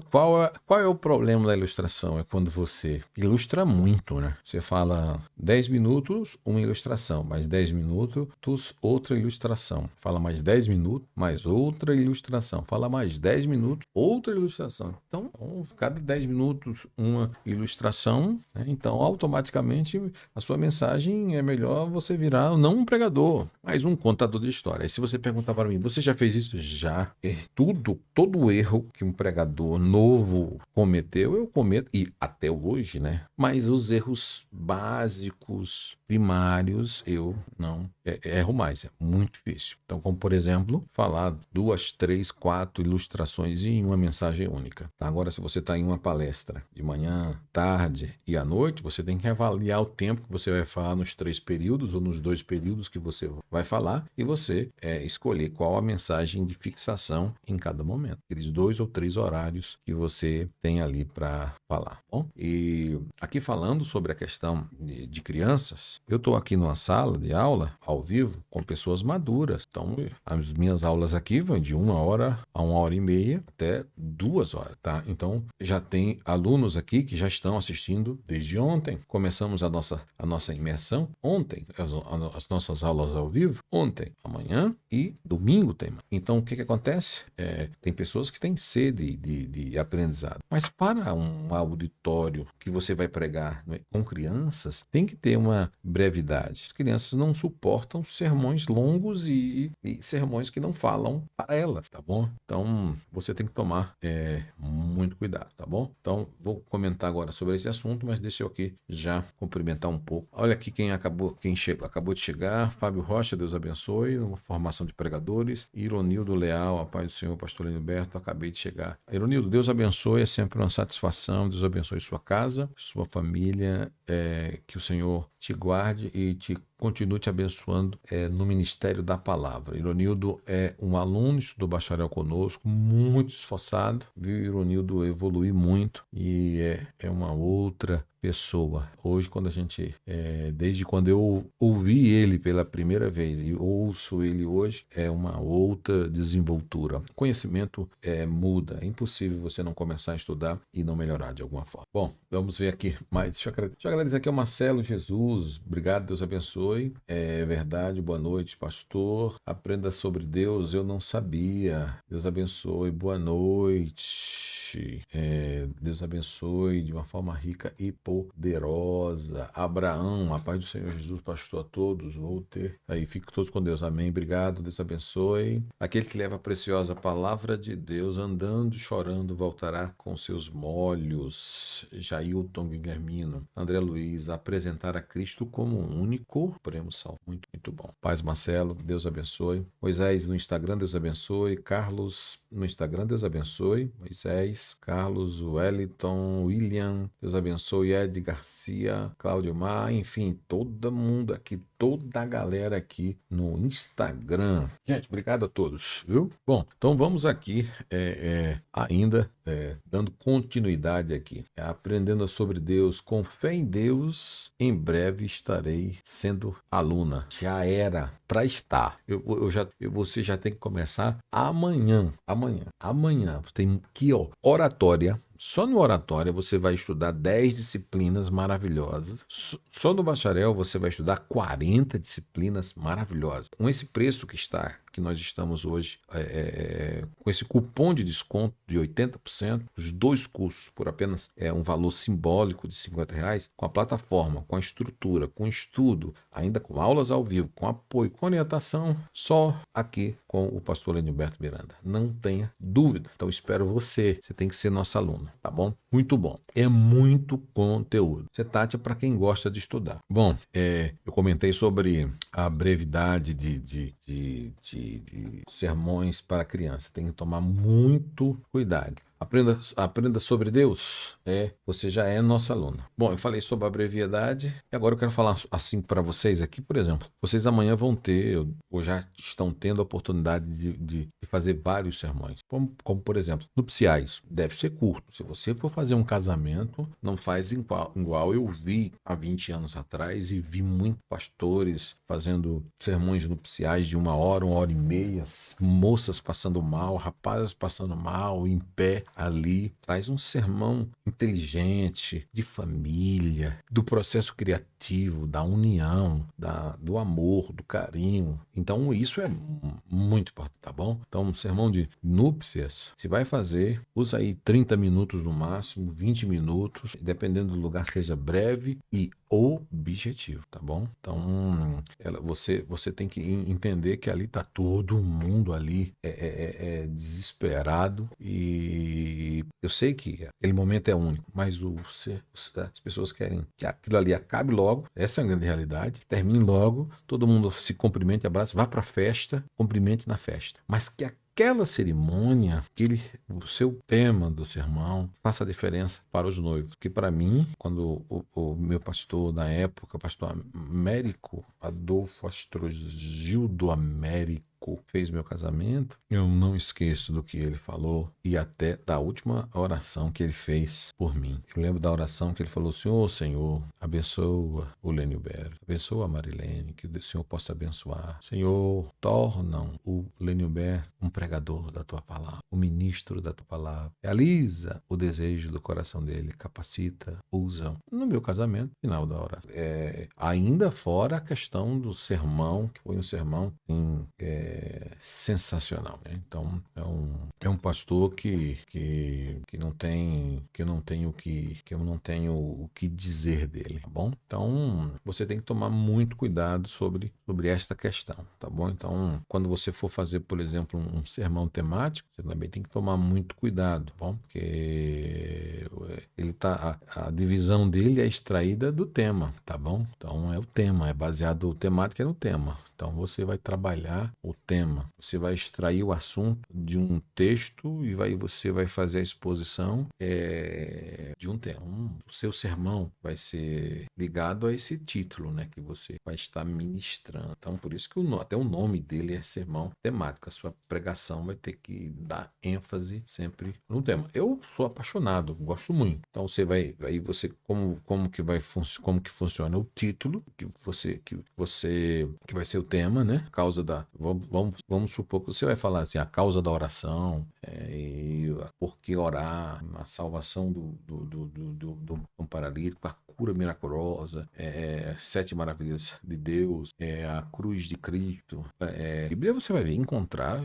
qual é o problema da ilustração? É quando você ilustra muito, né? Você fala 10 minutos, uma ilustração, mais 10 minutos, outra ilustração. Fala mais 10 minutos, mais outra ilustração. Fala mais 10 minutos, outra ilustração. Então, cada 10 minutos uma ilustração, né? Então, automaticamente, a sua mensagem é melhor você virar não um pregador, mas um contador de história. E se você perguntar para mim, você já fez isso? Já. Todo erro que um pregador novo cometeu, eu cometo, e até hoje, né? Mas os erros básicos, primários, eu não erro mais, é muito difícil. Então, como por exemplo, falar 2, 3, 4 ilustrações em uma mensagem única. Tá? Agora, se você está em uma palestra de manhã, tarde e à noite, você tem que avaliar o tempo que você vai falar nos 3 períodos ou nos 2 períodos que você vai falar e você escolher qual a mensagem de fixação em cada momento. Aqueles 2 ou 3 horários que você tem ali para falar. Bom? E aqui falando sobre a questão de crianças, eu estou aqui numa sala de aula, ao vivo, com pessoas maduras. Então, as minhas aulas aqui vão de 1 hora a 1h30 até 2 horas, tá? Então, já tem alunos aqui que já estão assistindo desde ontem. Começamos a nossa imersão ontem, as nossas aulas ao vivo ontem, amanhã e domingo tem. Então, o que acontece? Tem pessoas que têm sede de aprendizado. Mas para um auditório que você vai pregar, né, com crianças, tem que ter uma brevidade. As crianças não suportam sermões longos e sermões que não falam para elas, tá bom? Então, você tem que tomar muito cuidado, tá bom? Então, vou comentar agora sobre esse assunto, mas deixa eu aqui já cumprimentar um pouco. Olha aqui quem acabou de chegar, Fábio Rocha, Deus abençoe, uma formação de pregadores, Ironildo Leal, a paz do Senhor, pastor Leniberto, acabei de chegar. Ironildo, Deus abençoe, é sempre uma satisfação, Deus abençoe sua casa, sua família, que o Senhor te guarde e continue te abençoando no Ministério da Palavra. Ironildo é um aluno, estudou bacharel conosco, muito esforçado, viu Ironildo evoluir muito e é uma outra pessoa. Hoje, desde quando eu ouvi ele pela primeira vez e ouço ele hoje, é uma outra desenvoltura. O conhecimento muda. É impossível você não começar a estudar e não melhorar de alguma forma. Bom, vamos ver aqui mais. Deixa eu agradecer aqui ao Marcelo Jesus. Obrigado, Deus abençoe. É verdade, boa noite, pastor. Aprenda sobre Deus, eu não sabia. Deus abençoe, boa noite. Deus abençoe de uma forma rica e poderosa. Abraão, a paz do Senhor Jesus, pastor a todos. Walter, aí, fiquem todos com Deus, amém. Obrigado, Deus abençoe. Aquele que leva a preciosa palavra de Deus, andando, chorando, voltará com seus molhos. Jailton Guilhermino. André Luiz, apresentar a Cristo como único. Prêmio Salmo, muito, muito bom. Paz Marcelo, Deus abençoe. Moisés no Instagram, Deus abençoe. Carlos no Instagram, Deus abençoe. Moisés, Carlos, Wellington, William, Deus abençoe. Ed Garcia, Cláudio Mar, enfim, todo mundo aqui, toda a galera aqui no Instagram. Gente, obrigado a todos, viu? Bom, então vamos aqui ainda dando continuidade aqui, aprendendo sobre Deus, com fé em Deus, em breve estarei sendo aluna. Já era para estar. Você já tem que começar amanhã. Tem aqui, ó, oratória. Só no oratória você vai estudar 10 disciplinas maravilhosas. Só no bacharel você vai estudar 40 disciplinas maravilhosas. Com esse preço que nós estamos hoje, com esse cupom de desconto de 80%, os 2 cursos por apenas um valor simbólico de R$50, com a plataforma, com a estrutura, com estudo, ainda com aulas ao vivo, com apoio, com orientação, só aqui com o pastor Leniberto Miranda. Não tenha dúvida. Então espero você. Você tem que ser nosso aluno, tá bom? Muito bom. É muito conteúdo. CETAT é para quem gosta de estudar. Bom, eu comentei sobre a brevidade de sermões para criança. Tem que tomar muito cuidado. Aprenda sobre Deus. Você já é nosso aluno. Bom, eu falei sobre a brevidade e agora eu quero falar assim para vocês aqui, por exemplo. Vocês amanhã vão ter, ou já estão tendo a oportunidade de fazer vários sermões. Como, por exemplo, nupciais. Deve ser curto. Se você for fazer um casamento, não faz igual eu vi há 20 anos atrás e vi muitos pastores fazendo sermões nupciais de 1 hora, 1h30, moças passando mal, rapazes passando mal, em pé. ali traz um sermão inteligente, de família, do processo criativo, da união, do amor, do carinho. Então isso é muito importante, tá bom? Então um sermão de núpcias, se vai fazer, usa aí 30 minutos no máximo, 20 minutos, dependendo do lugar, seja breve e objetivo, tá bom? Então você tem que entender que ali tá todo mundo ali desesperado, e eu sei que aquele momento é único, mas as pessoas querem que aquilo ali acabe logo. Essa é a grande realidade. Termine logo, todo mundo se cumprimente, abraça, vá para a festa, cumprimente na festa, mas que aquela cerimônia, o seu tema do sermão, faça a diferença para os noivos. Que para mim, quando o meu pastor na época, o pastor Américo Adolfo Astrogildo Américo, fez meu casamento, eu não esqueço do que ele falou e até da última oração que ele fez por mim. Eu lembro da oração que ele falou: Senhor, abençoa o Lenilberto, abençoa a Marilene, que o Senhor possa abençoar. Senhor, torna o Lenilberto um pregador da tua palavra, um ministro da tua palavra. Realiza o desejo do coração dele, capacita, usa. No meu casamento, final da oração. Ainda fora a questão do sermão, que foi um sermão sensacional, né? Então é um pastor que não tem que eu não tenho o que dizer dele, tá bom? Então você tem que tomar muito cuidado sobre esta questão, tá bom? Então quando você for fazer, por exemplo, um sermão temático, você também tem que tomar muito cuidado, tá bom? Porque a divisão dele é extraída do tema, tá bom? Então é o tema, é baseado, o temático é no tema. Então você vai trabalhar o tema, você vai extrair o assunto de um texto e você vai fazer a exposição de um tema. O seu sermão vai ser ligado a esse título, né, que você vai estar ministrando. Então por isso que até o nome dele é sermão temático. A sua pregação vai ter que dar ênfase sempre no tema. Eu sou apaixonado, gosto muito. Então você vai como que funciona o título que vai ser o tema, né? Causa da vamos supor que você vai falar assim, a causa da oração, e por que orar, a salvação do paralítico, a cura miraculosa, 7 maravilhas de Deus, a cruz de Cristo. A Bíblia você vai encontrar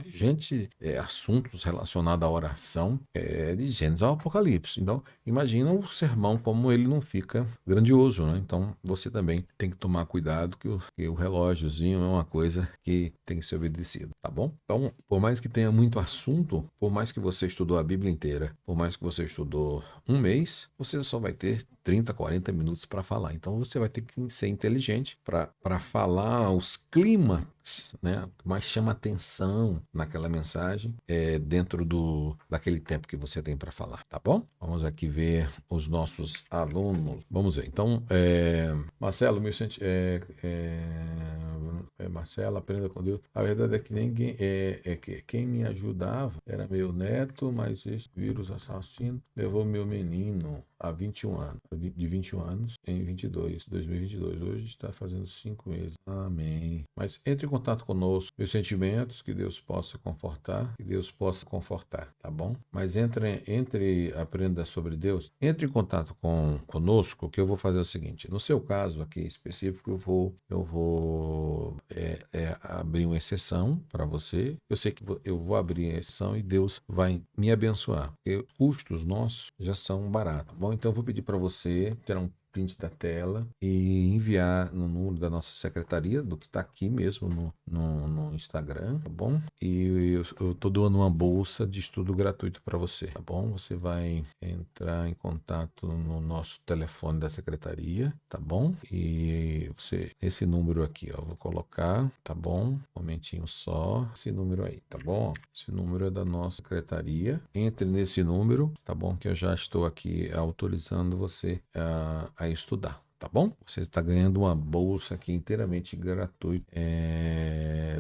assuntos relacionados à oração, de Gênesis ao Apocalipse. Então imagina o sermão como ele não fica grandioso, né? Então você também tem que tomar cuidado que o relógiozinho é uma coisa que tem que ser obedecido, tá bom? Então, por mais que tenha muito assunto, por mais que você estudou a Bíblia inteira, por mais que você estudou um mês, você só vai ter 30, 40 minutos para falar. Então você vai ter que ser inteligente para falar os clímax, né, que mais chama atenção naquela mensagem, dentro daquele tempo que você tem para falar, tá bom? Vamos aqui ver os nossos alunos. Vamos ver. Então, Marcelo, Marcelo, aprenda com Deus. A verdade é que ninguém que quem me ajudava era meu neto, mas esse vírus assassino levou meu menino há 21 anos, de 21 anos em 2022. Hoje está fazendo 5 meses. Amém. Mas entre em contato conosco, meus sentimentos, que Deus possa confortar, tá bom? Mas aprenda sobre Deus, entre em contato conosco, que eu vou fazer o seguinte. No seu caso aqui específico, eu vou abrir uma exceção para você. Eu sei que eu vou abrir a exceção e Deus vai me abençoar, porque os custos nossos já são baratos, tá bom? Então eu vou pedir para você ter um print da tela e enviar no número da nossa secretaria, do que está aqui mesmo no Instagram, tá bom? E eu tô doando uma bolsa de estudo gratuito para você, tá bom? Você vai entrar em contato no nosso telefone da secretaria, tá bom? E esse número aqui, ó, eu vou colocar, tá bom? Um momentinho só, esse número aí, tá bom? Esse número é da nossa secretaria. Entre nesse número, tá bom? Que eu já estou aqui autorizando você a estudar, tá bom? Você está ganhando uma bolsa aqui inteiramente gratuita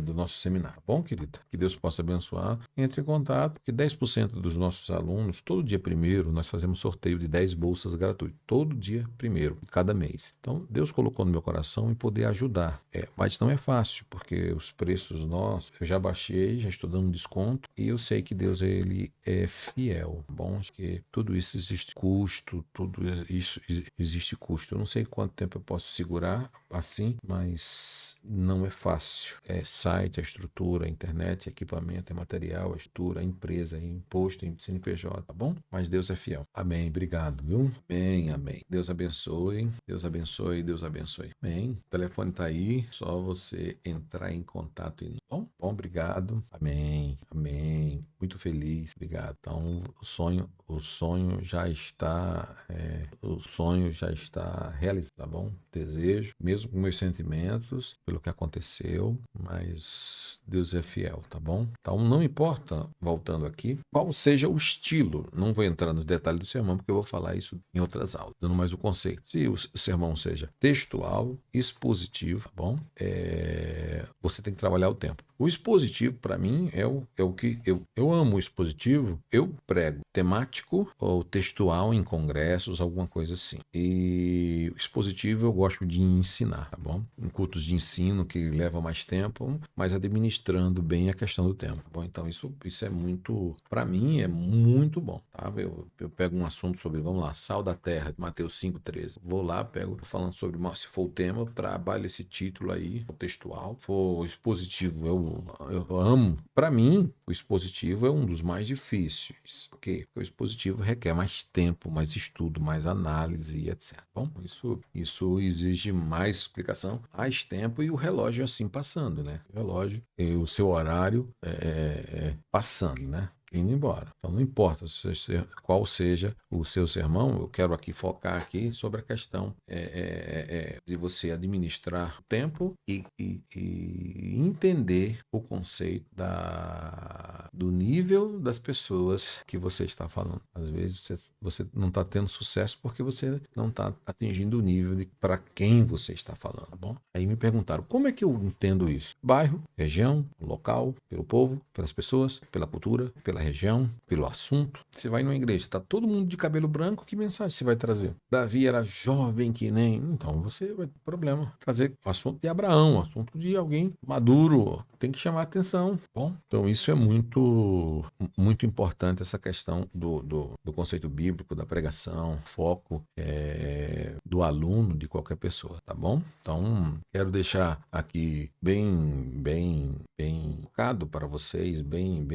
do nosso seminário, tá bom, querida? Que Deus possa abençoar. Entre em contato, porque 10% dos nossos alunos, todo dia primeiro, nós fazemos sorteio de 10 bolsas gratuitas. Todo dia primeiro, cada mês. Então, Deus colocou no meu coração em poder ajudar. Mas não é fácil, porque os preços nossos, eu já baixei, já estou dando desconto, e eu sei que Deus, ele é fiel. Bom, acho que tudo isso existe custo, tudo isso existe custo. Eu não sei quanto tempo eu posso segurar assim, mas não é fácil. É site, a estrutura, a internet, equipamento, é material, a estrutura, a empresa, é imposto, é CNPJ, tá bom? Mas Deus é fiel. Amém. Obrigado, viu? Amém, amém. Deus abençoe, Deus abençoe, Deus abençoe. Amém. O telefone tá aí, só você entrar em contato. Bom, obrigado. Amém, amém. Muito feliz, obrigado. Então, o sonho já está realizado, tá bom? Desejo, mesmo com meus sentimentos, pelo que aconteceu, mas Deus é fiel, tá bom? Então, não importa, voltando aqui, qual seja o estilo, não vou entrar nos detalhes do sermão, porque eu vou falar isso em outras aulas, dando mais o conceito. Se o sermão seja textual, expositivo, tá bom? Você tem que trabalhar o tempo. O expositivo, para mim, é o que eu amo o expositivo. Eu prego temático ou textual em congressos, alguma coisa assim. E o expositivo eu gosto de ensinar, tá bom? Em cultos de ensino que leva mais tempo, mas administrando bem a questão do tempo, tá bom? Então isso é muito, para mim, é muito bom, tá? Eu pego um assunto sobre, vamos lá, sal da terra, Mateus 5,13. Vou lá, pego falando sobre, se for o tema, eu trabalho esse título aí, o textual. Se for expositivo, eu amo. Para mim, o expositivo é um dos mais difíceis. Por quê? Porque o expositivo requer mais tempo, mais estudo, mais análise, etc. Bom, isso exige mais explicação, mais tempo e o relógio assim passando, né? O relógio e o seu horário passando, né? Indo embora. Então não importa qual seja o seu sermão, eu quero aqui focar aqui sobre a questão de você administrar o tempo e entender o conceito do nível das pessoas que você está falando. Às vezes você não está tendo sucesso porque você não está atingindo o nível para quem você está falando, tá bom? Aí me perguntaram, como é que eu entendo isso? Bairro, região, local, pelo povo, pelas pessoas, pela cultura, pela região, pelo assunto. Você vai numa igreja, está todo mundo de cabelo branco, que mensagem você vai trazer? Davi era jovem que nem... Então você vai ter problema. Trazer o assunto de Abraão, o assunto de alguém maduro, tem que chamar a atenção. Bom, então isso é muito, muito importante, essa questão do conceito bíblico, da pregação, foco do aluno, de qualquer pessoa, tá bom? Então, quero deixar aqui bem focado para vocês, bem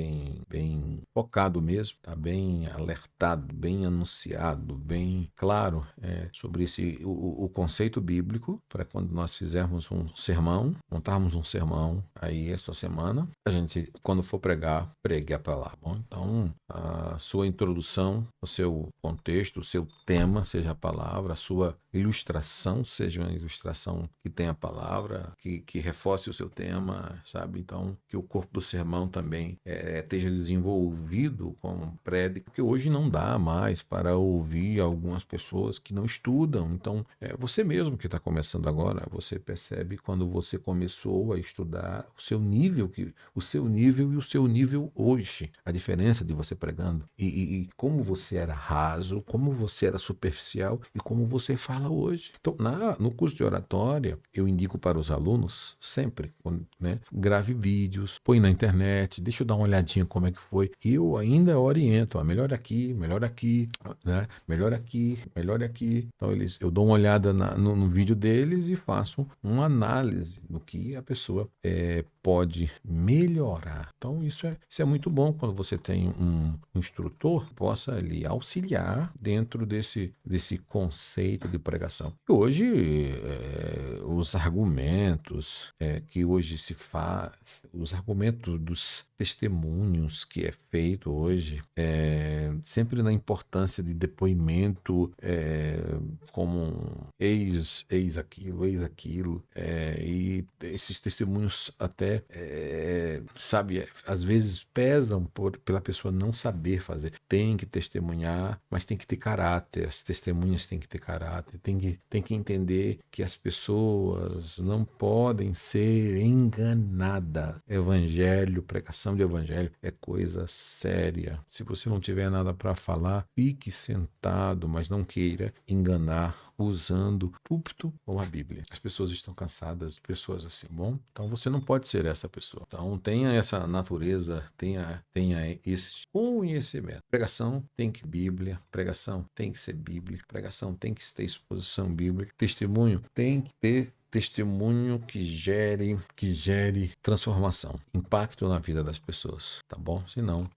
focado mesmo, tá bem alertado, bem anunciado, bem claro sobre o conceito bíblico, para quando nós fizermos um sermão, montarmos um sermão aí essa semana, a gente, quando for pregar, pregue a palavra. Bom, então, a sua introdução, o seu contexto, o seu tema, seja a palavra, a sua ilustração, seja uma ilustração que tenha a palavra, que reforce o seu tema, sabe? Então, que o corpo do sermão também esteja desenvolvido como prédica, porque hoje não dá mais para ouvir algumas pessoas que não estudam. Então, você mesmo que está começando agora, você percebe quando você começou a estudar o seu nível e o seu nível hoje, a diferença de você pregando e como você era raso, como você era superficial e como você fala hoje. Então, no curso de oratória, eu indico para os alunos sempre, né, grave vídeos, põe na internet, deixa eu dar uma olhadinha como é que foi. Eu ainda oriento, melhor aqui, né, melhor aqui. Então, eu dou uma olhada no vídeo deles e faço uma análise do que a pessoa pode melhorar. Então, isso é muito bom quando você tem um instrutor que possa lhe auxiliar dentro desse conceito de pregação. E hoje, os argumentos que hoje se faz, os argumentos dos testemunhos que é feito hoje, sempre na importância de depoimento, como eis aquilo, e esses testemunhos até sabe, às vezes pesam pela pessoa não saber fazer. Tem que testemunhar, mas tem que ter caráter. As testemunhas têm que ter caráter. Tem que entender que as pessoas não podem ser enganadas. Evangelho, pregação de evangelho é coisa séria. Se você não tiver nada para falar, fique sentado, mas não queira enganar usando púlpito ou a Bíblia. As pessoas estão cansadas de pessoas assim, bom? Então você não pode ser essa pessoa. Então tenha essa natureza, tenha esse conhecimento. Pregação tem que Bíblia, pregação tem que ser bíblica, pregação tem que ter exposição bíblica, testemunho tem que ter testemunho que gere transformação, impacto na vida das pessoas, tá bom? Senão,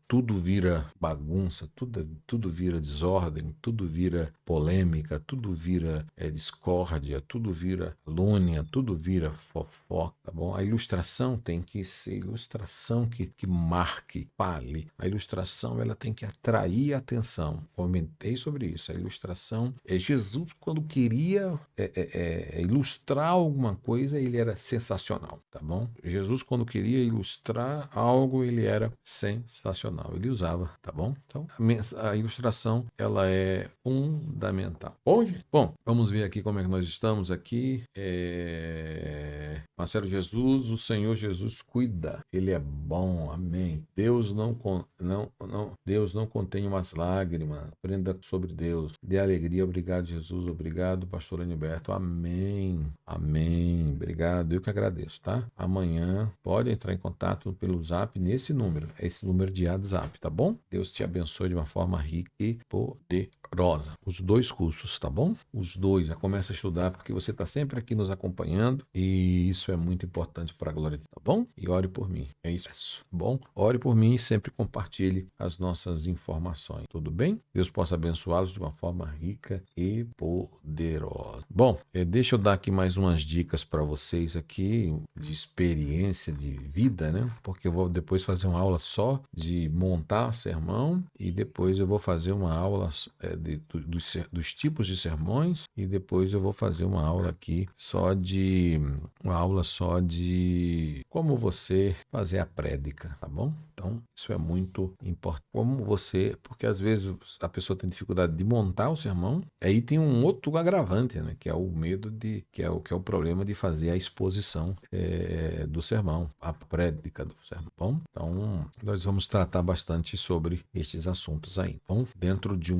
tudo vira bagunça, tudo vira desordem, tudo vira polêmica, tudo vira discórdia, tudo vira lônia, tudo vira fofoca, tá bom? A ilustração tem que ser ilustração que marque, fale. A ilustração, ela tem que atrair a atenção. Comentei sobre isso. A ilustração, Jesus, quando queria ilustrar alguma coisa, ele era sensacional, tá bom? Jesus, quando queria ilustrar algo, ele era sensacional. Ele usava, tá bom? Então, a ilustração, ela é fundamental. Bom, gente? Bom, vamos ver aqui como é que nós estamos aqui. Marcelo Jesus, o Senhor Jesus cuida. Ele é bom, amém. Deus não contém umas lágrimas. Aprenda sobre Deus. Dê alegria. Obrigado, Jesus. Obrigado, pastor Aniberto. Amém. Amém. Obrigado. Eu que agradeço, tá? Amanhã pode entrar em contato pelo Zap nesse número. É esse número de WhatsApp, tá bom? Deus te abençoe de uma forma rica e poderosa. Os 2 cursos, tá bom? Os 2. Já começa a estudar porque você está sempre aqui nos acompanhando e isso é muito importante para a glória de Deus, tá bom? E ore por mim. É isso, tá bom? Ore por mim e sempre compartilhe as nossas informações. Tudo bem? Deus possa abençoá-los de uma forma rica e poderosa. Bom, deixa eu dar aqui mais umas dicas para vocês aqui de experiência de vida, né? Porque eu vou depois fazer uma aula só de montar sermão e depois eu vou fazer uma aula dos tipos de sermões e depois eu vou fazer uma aula aqui só de como você fazer a prédica, tá bom? Então, isso é muito importante. Porque às vezes a pessoa tem dificuldade de montar o sermão, aí tem um outro agravante, né? Que é o medo que é o problema de fazer a exposição do sermão, a prédica do sermão. Bom, então, nós vamos tratar bastante sobre estes assuntos aí. Bom, dentro de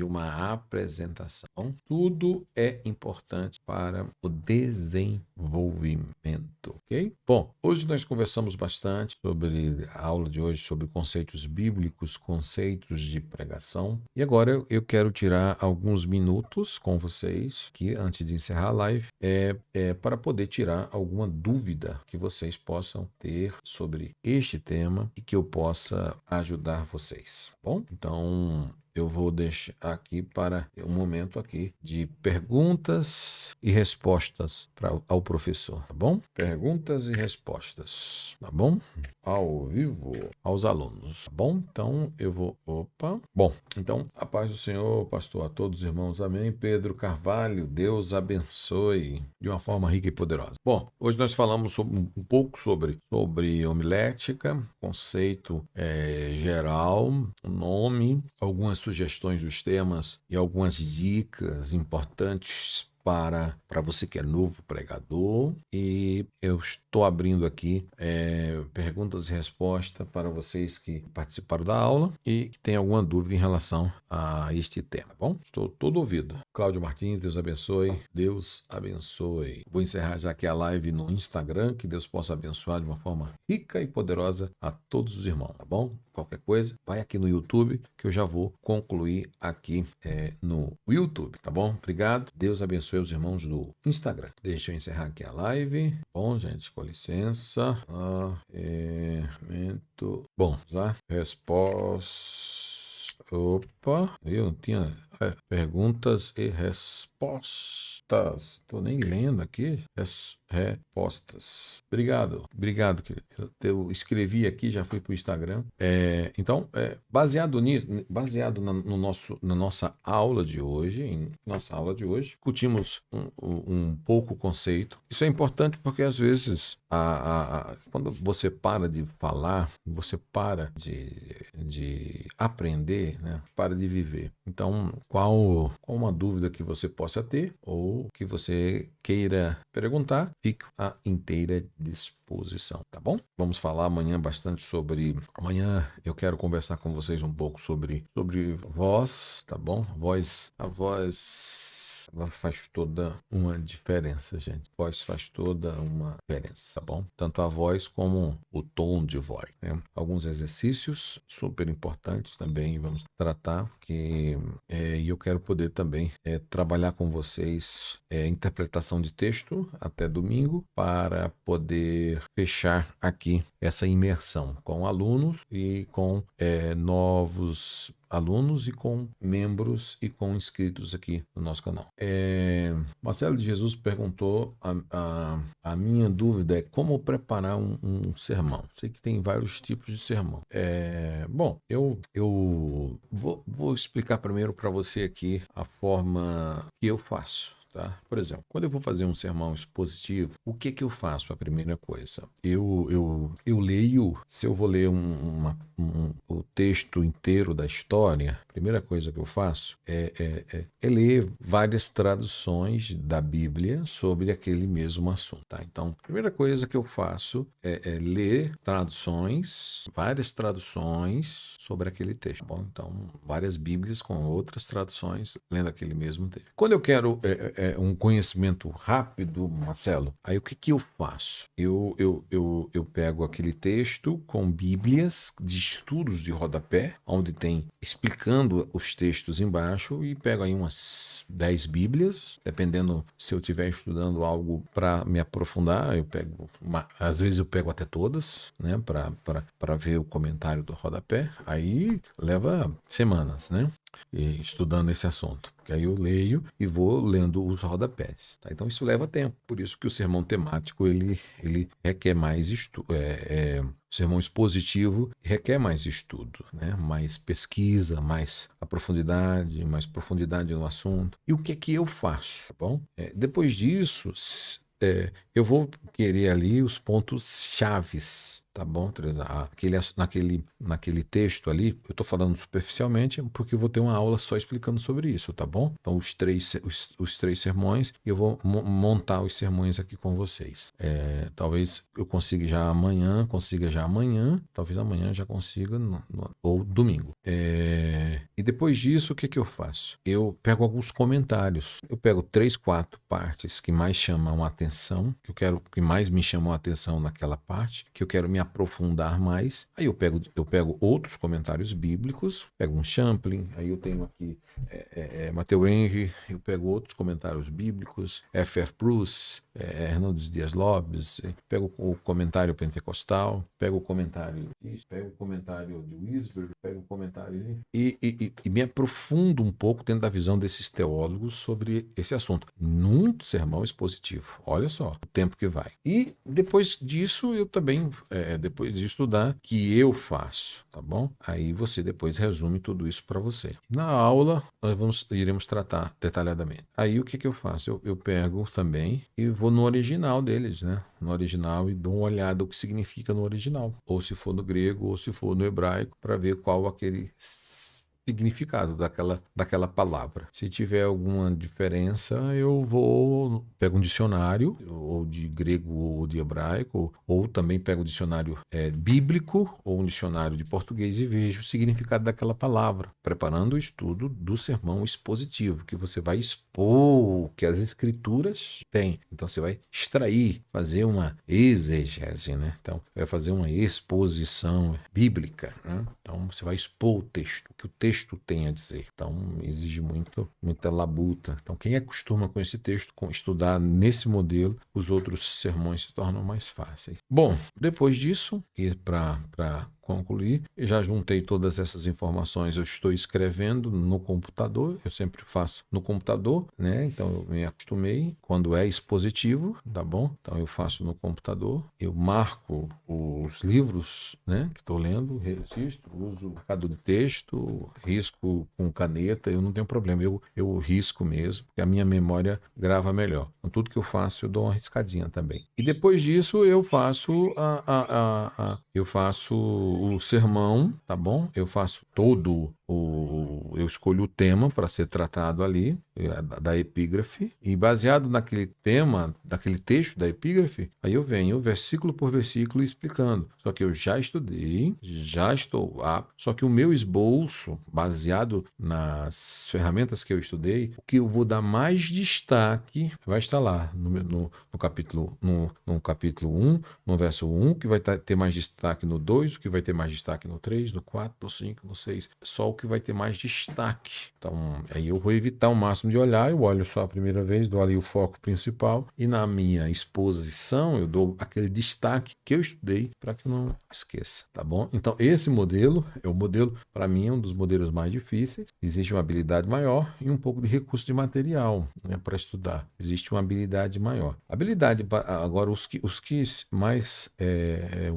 uma apresentação. Bom, tudo é importante para o desenvolvimento, ok? Bom, hoje nós conversamos bastante sobre a aula de hoje, sobre conceitos bíblicos, conceitos de pregação. E agora eu quero tirar alguns minutos com vocês, que antes de encerrar a live, para poder tirar alguma dúvida que vocês possam ter sobre este tema e que eu possa ajudar vocês. Bom, então eu vou deixar aqui para um momento aqui de perguntas e respostas ao professor, tá bom? Perguntas e respostas, tá bom? Ao vivo, aos alunos, tá bom? Então eu vou... Bom, então a paz do Senhor, pastor, a todos os irmãos, amém. Pedro Carvalho, Deus abençoe de uma forma rica e poderosa. Bom, hoje nós falamos um pouco sobre homilética, conceito geral, o nome, algumas sugestões dos temas e algumas dicas importantes para você que é novo pregador, e eu estou abrindo aqui perguntas e respostas para vocês que participaram da aula e que têm alguma dúvida em relação a este tema, tá bom? Estou todo ouvido. Cláudio Martins, Deus abençoe. Deus abençoe. Vou encerrar já aqui a live no Instagram, que Deus possa abençoar de uma forma rica e poderosa a todos os irmãos, tá bom? Qualquer coisa, vai aqui no YouTube, que eu já vou concluir aqui no YouTube, tá bom? Obrigado. Deus abençoe os irmãos do Instagram. Deixa eu encerrar aqui a live. Bom, gente, com licença. Bom, já. Resposta. Opa, eu não tinha perguntas e respostas. Estou nem lendo aqui. Respostas. Obrigado, querido. Eu escrevi aqui, já fui para o Instagram. Então, baseado nisso, baseado na nossa aula de hoje, discutimos um pouco o conceito. Isso é importante porque às vezes quando você para de falar, você para de aprender, né? Para de viver. Então, qual uma dúvida que você possa ter ou que você queira perguntar, fico à inteira disposição, tá bom? Vamos falar amanhã bastante sobre... Amanhã eu quero conversar com vocês um pouco sobre voz, tá bom? A voz... Ela faz toda uma diferença, gente. Voz faz toda uma diferença, tá bom? Tanto a voz como o tom de voz, né? Alguns exercícios super importantes também vamos tratar, e eu quero poder também trabalhar com vocês interpretação de texto até domingo para poder fechar aqui essa imersão com alunos e com novos alunos e com membros e com inscritos aqui no nosso canal. Marcelo de Jesus perguntou, a minha dúvida é como preparar um sermão. Sei que tem vários tipos de sermão. Bom, eu vou explicar primeiro para você aqui a forma que eu faço. Tá? Por exemplo, quando eu vou fazer um sermão expositivo, o que eu faço? A primeira coisa, eu leio, se eu vou ler o texto inteiro da história, a primeira coisa que eu faço é ler várias traduções da Bíblia sobre aquele mesmo assunto. Tá? Então, a primeira coisa que eu faço é ler várias traduções sobre aquele texto. Tá bom? Então, várias Bíblias com outras traduções lendo aquele mesmo texto. Quando eu quero um conhecimento rápido, Marcelo, aí o que eu faço? Eu pego aquele texto com Bíblias de estudos de rodapé, onde tem explicando os textos embaixo, e pego aí umas 10 Bíblias, dependendo se eu estiver estudando algo para me aprofundar, eu pego às vezes eu pego até todas, né, para ver o comentário do rodapé, aí leva semanas, né? Estudando esse assunto, porque aí eu leio e vou lendo os rodapés, tá? Então isso leva tempo, por isso que o sermão temático ele requer mais estudo, o sermão expositivo requer mais estudo, né? Mais pesquisa, mais profundidade no assunto. E o que eu faço, tá bom? Depois disso, eu vou querer ali os pontos chaves. Tá bom? Naquele texto ali, eu estou falando superficialmente porque eu vou ter uma aula só explicando sobre isso, tá bom? Então, os três sermões, eu vou montar os sermões aqui com vocês. Talvez eu consiga já amanhã, talvez amanhã já consiga, ou domingo. E depois disso, o que eu faço? Eu pego alguns comentários. Eu pego 3, 4 partes que mais chamam a atenção, que mais me chamam a atenção naquela parte, que eu quero me aprofundar mais. Aí eu pego outros comentários bíblicos, pego um Champlin, aí eu tenho aqui Matthew Henry, eu pego outros comentários bíblicos, F.F. Bruce, Hernandes Dias Lopes, pego o comentário pentecostal, pego o comentário de Wisber, pego o comentário e me aprofundo um pouco dentro da visão desses teólogos sobre esse assunto, num sermão expositivo. Olha só o tempo que vai. E depois disso, eu também, depois de estudar, que eu faço, tá bom? Aí você depois resume tudo isso para você. Na aula, nós iremos tratar detalhadamente. Aí o que eu faço? Eu pego também e vou no original deles, né? No original, e dou uma olhada o que significa no original. Ou se for no grego, ou se for no hebraico, para ver qual aquele significado daquela palavra. Se tiver alguma diferença, eu pego um dicionário, ou de grego ou de hebraico, ou também pego um dicionário bíblico, ou um dicionário de português, e vejo o significado daquela palavra, preparando o estudo do sermão expositivo, que você vai expor o que as escrituras têm. Então você vai extrair, fazer uma exegese, né? Então vai fazer uma exposição bíblica, né? Então você vai expor o texto, o que o texto tem a dizer. Então exige muita labuta. Então quem acostuma com esse texto, com estudar nesse modelo, os outros sermões se tornam mais fáceis. Bom, depois disso, para concluir. E já juntei todas essas informações, eu estou escrevendo no computador, eu sempre faço no computador, né? Então eu me acostumei quando é expositivo, tá bom? Então eu faço no computador, eu marco os livros, né, que estou lendo, registro, uso marcador de texto, risco com caneta, eu não tenho problema, eu risco mesmo, porque a minha memória grava melhor. Então, tudo que eu faço, eu dou uma riscadinha também. E depois disso, eu faço eu faço o sermão, tá bom? Eu faço eu escolho o tema para ser tratado ali, da epígrafe, e baseado naquele tema, daquele texto da epígrafe, aí eu venho versículo por versículo explicando. Só que eu já estudei, já estou apto, só que o meu esboço, baseado nas ferramentas que eu estudei, o que eu vou dar mais destaque vai estar lá no capítulo, no capítulo 1, no verso 1, que vai ter mais destaque no 2, o que vai ter mais destaque no 3, no 4, no 5, no 6, só o que vai ter mais destaque. Então, aí eu vou evitar o máximo de olhar, eu olho só a primeira vez, dou ali o foco principal, e na minha exposição eu dou aquele destaque que eu estudei para que eu não esqueça, tá bom? Então, esse modelo é o modelo, para mim, é um dos modelos mais difíceis. Existe uma habilidade maior e um pouco de recurso de material, né, para estudar. Existe uma habilidade maior. Agora, os que mais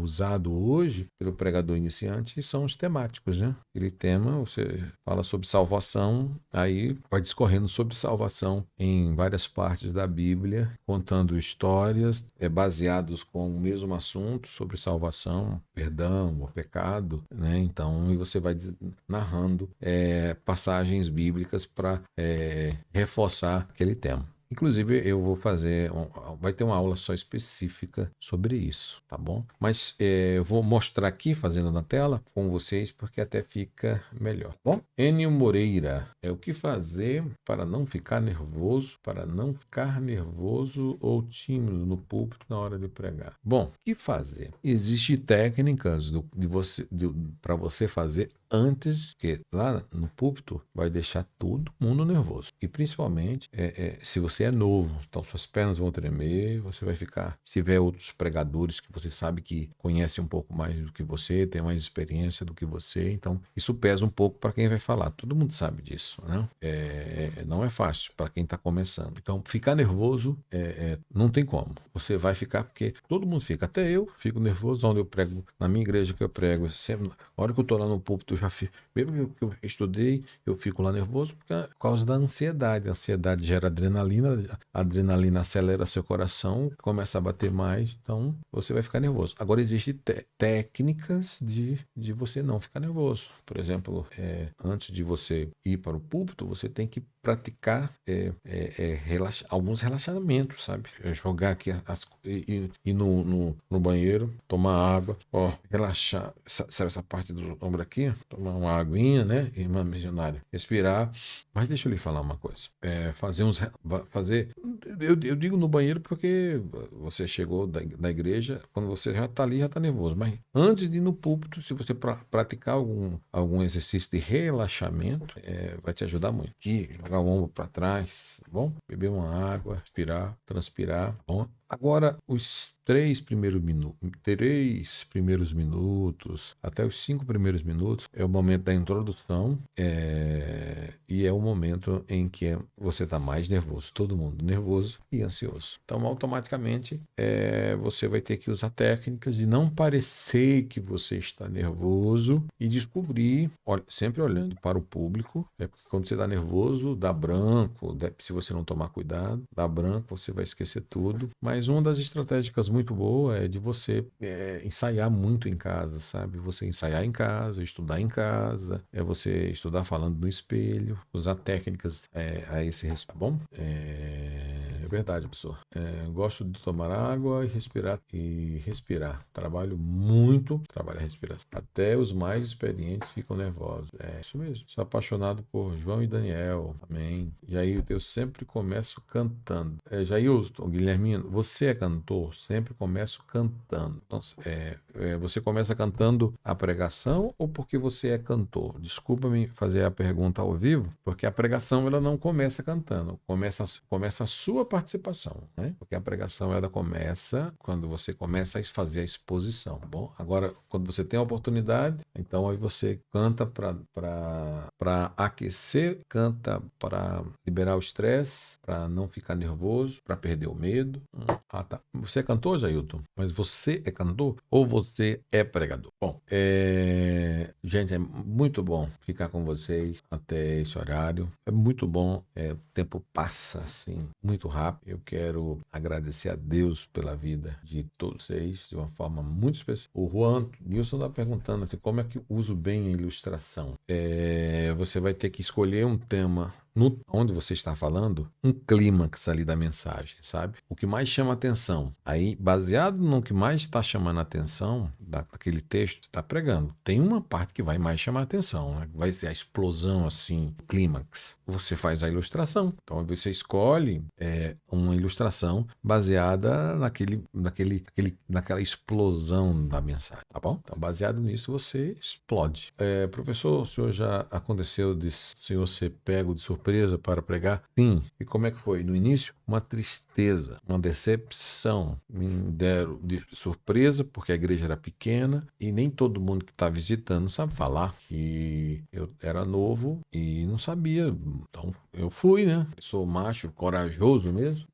usado hoje pelo pregador iniciante são os temáticos, né? Aquele tema, você fala sobre salvação, aí vai discorrendo sobre salvação em várias partes da Bíblia, contando histórias baseados com o mesmo assunto sobre salvação, perdão, o pecado, né? Então, e você vai narrando passagens bíblicas para reforçar aquele tema. Inclusive, eu vou vai ter uma aula só específica sobre isso, tá bom? Mas eu vou mostrar aqui, fazendo na tela, com vocês, porque até fica melhor. Bom, Ennio Moreira, o que fazer para não ficar nervoso, ou tímido no púlpito na hora de pregar? Bom, o que fazer? Existem técnicas para você fazer antes, que lá no púlpito vai deixar todo mundo nervoso. E principalmente se você é novo, então suas pernas vão tremer, você vai ficar. Se tiver outros pregadores que você sabe que conhecem um pouco mais do que você, tem mais experiência do que você, então isso pesa um pouco para quem vai falar. Todo mundo sabe disso, né? Não é fácil para quem está começando. Então, ficar nervoso não tem como. Você vai ficar, porque todo mundo fica. Até eu fico nervoso onde eu prego, na minha igreja que eu prego. Sempre, na hora que eu estou lá no púlpito, eu já fico. Mesmo que eu estudei, eu fico lá nervoso por causa da ansiedade. A ansiedade gera adrenalina, a adrenalina acelera seu coração, começa a bater mais, então você vai ficar nervoso. Agora, existem técnicas de você não ficar nervoso. Por exemplo, antes de você ir para o púlpito, você tem que praticar alguns relaxamentos, sabe? Jogar aqui ir no banheiro, tomar água, relaxar, sabe essa parte do ombro aqui? Tomar uma aguinha, né, irmã missionária? Respirar. Mas deixa eu lhe falar uma coisa. Eu digo no banheiro porque você chegou da igreja, quando você já está ali, já está nervoso. Mas antes de ir no púlpito, se você praticar algum exercício de relaxamento, vai te ajudar muito. E jogar o ombro para trás, bom? Beber uma água, respirar, transpirar, bom? Agora, os 3 primeiros minutos, até os 5 primeiros minutos, é o momento da introdução, e é o momento em que você está mais nervoso, todo mundo nervoso e ansioso. Então, automaticamente, você vai ter que usar técnicas de não parecer que você está nervoso e descobrir, sempre olhando para o público, porque quando você está nervoso, dá branco, se você não tomar cuidado, dá branco, você vai esquecer tudo. Mas uma das estratégias muito boas é de você ensaiar muito em casa, sabe? Você ensaiar em casa, estudar em casa, você estudar falando no espelho, usar técnicas a esse respeito, tá bom? É verdade, pessoal. Gosto de tomar água e respirar. Trabalho a respiração. Até os mais experientes ficam nervosos. É isso mesmo. Sou apaixonado por João e Daniel. Amém. Jair, eu sempre começo cantando. Jailton, Guilhermino, você é cantor? Sempre começo cantando. Então, você começa cantando a pregação ou porque você é cantor? Desculpa-me fazer a pergunta ao vivo, porque a pregação ela não começa cantando. Começa a sua participação participação, né? Porque a pregação ela começa quando você começa a fazer a exposição, tá bom? Agora, quando você tem a oportunidade, então aí você canta para aquecer, canta para liberar o estresse, para não ficar nervoso, para perder o medo. Ah, tá. Você é cantor, Jailton? Mas você é cantor ou você é pregador? Bom, gente, é muito bom ficar com vocês até esse horário. É muito bom. O tempo passa assim muito rápido. Eu quero agradecer a Deus pela vida de todos vocês de uma forma muito especial. O Juan Nilson está perguntando assim, como é que uso bem a ilustração? Você vai ter que escolher um tema onde você está falando, um clímax ali da mensagem, sabe? O que mais chama atenção. Aí, baseado no que mais está chamando a atenção daquele texto que está pregando, tem uma parte que vai mais chamar a atenção, né? Vai ser a explosão, assim, clímax. Você faz a ilustração. Então, você escolhe uma ilustração baseada naquela explosão da mensagem, tá bom? Então, baseado nisso, você explode. Professor, o senhor já aconteceu de o senhor ser pego de surpresa para pregar? Sim. E como é que foi? No início, uma tristeza, uma decepção. Me deram de surpresa porque a igreja era pequena e nem todo mundo que está visitando sabe falar. E eu era novo e não sabia. Então, eu fui, né? Sou macho, corajoso mesmo.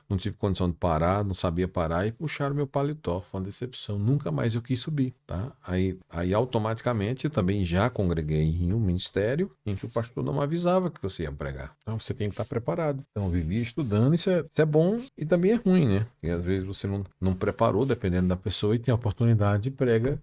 Não tive condição de parar, não sabia parar e puxaram meu paletó. Foi uma decepção. Nunca mais eu quis subir, tá? Aí automaticamente eu também já congreguei em um ministério em que o pastor não me avisava que você ia pregar. Então você tem que estar preparado. Então eu vivia estudando, isso é bom e também é ruim, né? Porque às vezes você não preparou, dependendo da pessoa, e tem a oportunidade de prega,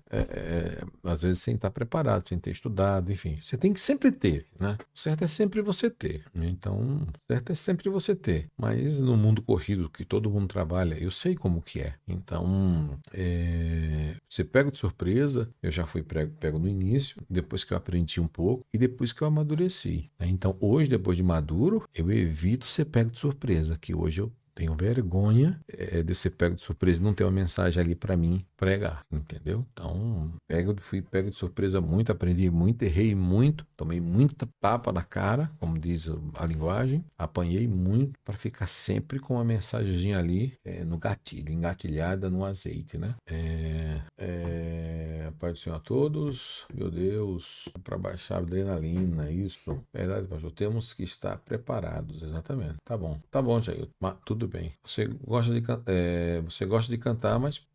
às vezes sem estar preparado, sem ter estudado, enfim. Você tem que sempre ter, né? O certo é sempre você ter. Então, o certo é sempre você ter. Mas no mundo corrido, que todo mundo trabalha, eu sei como que é. Então, você pega de surpresa, eu já fui pego no início, depois que eu aprendi um pouco e depois que eu amadureci, né? Então, hoje, depois de maduro, eu evito ser pego de surpresa, que hoje eu tenho vergonha de ser pego de surpresa e não ter uma mensagem ali para mim pregar, entendeu? Então, fui pego de surpresa muito, aprendi muito, errei muito, tomei muita tapa na cara, como diz a linguagem, apanhei muito para ficar sempre com uma mensagenzinha ali no gatilho, engatilhada no azeite, né? Pai do Senhor a todos, meu Deus, para baixar a adrenalina, isso, verdade, pastor, temos que estar preparados, exatamente. Tá bom, Jair, tudo bem. Você gosta de cantar, mas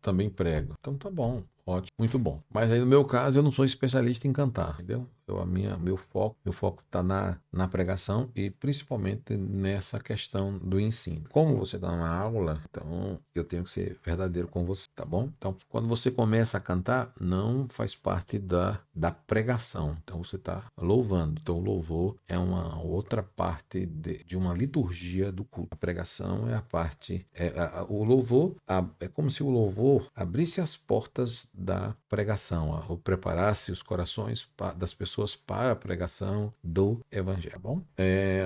também prego. Então tá bom, ótimo, muito bom. Mas aí no meu caso eu não sou especialista em cantar, entendeu? Meu foco está na pregação e principalmente nessa questão do ensino. Como você está numa aula, então eu tenho que ser verdadeiro com você, tá bom? Então, quando você começa a cantar, não faz parte da pregação. Então, você está louvando. Então, o louvor é uma outra parte de uma liturgia do culto. A pregação é a parte... o louvor é como se o louvor abrisse as portas da pregação, ou preparasse os corações das pessoas para a pregação do Evangelho, tá bom?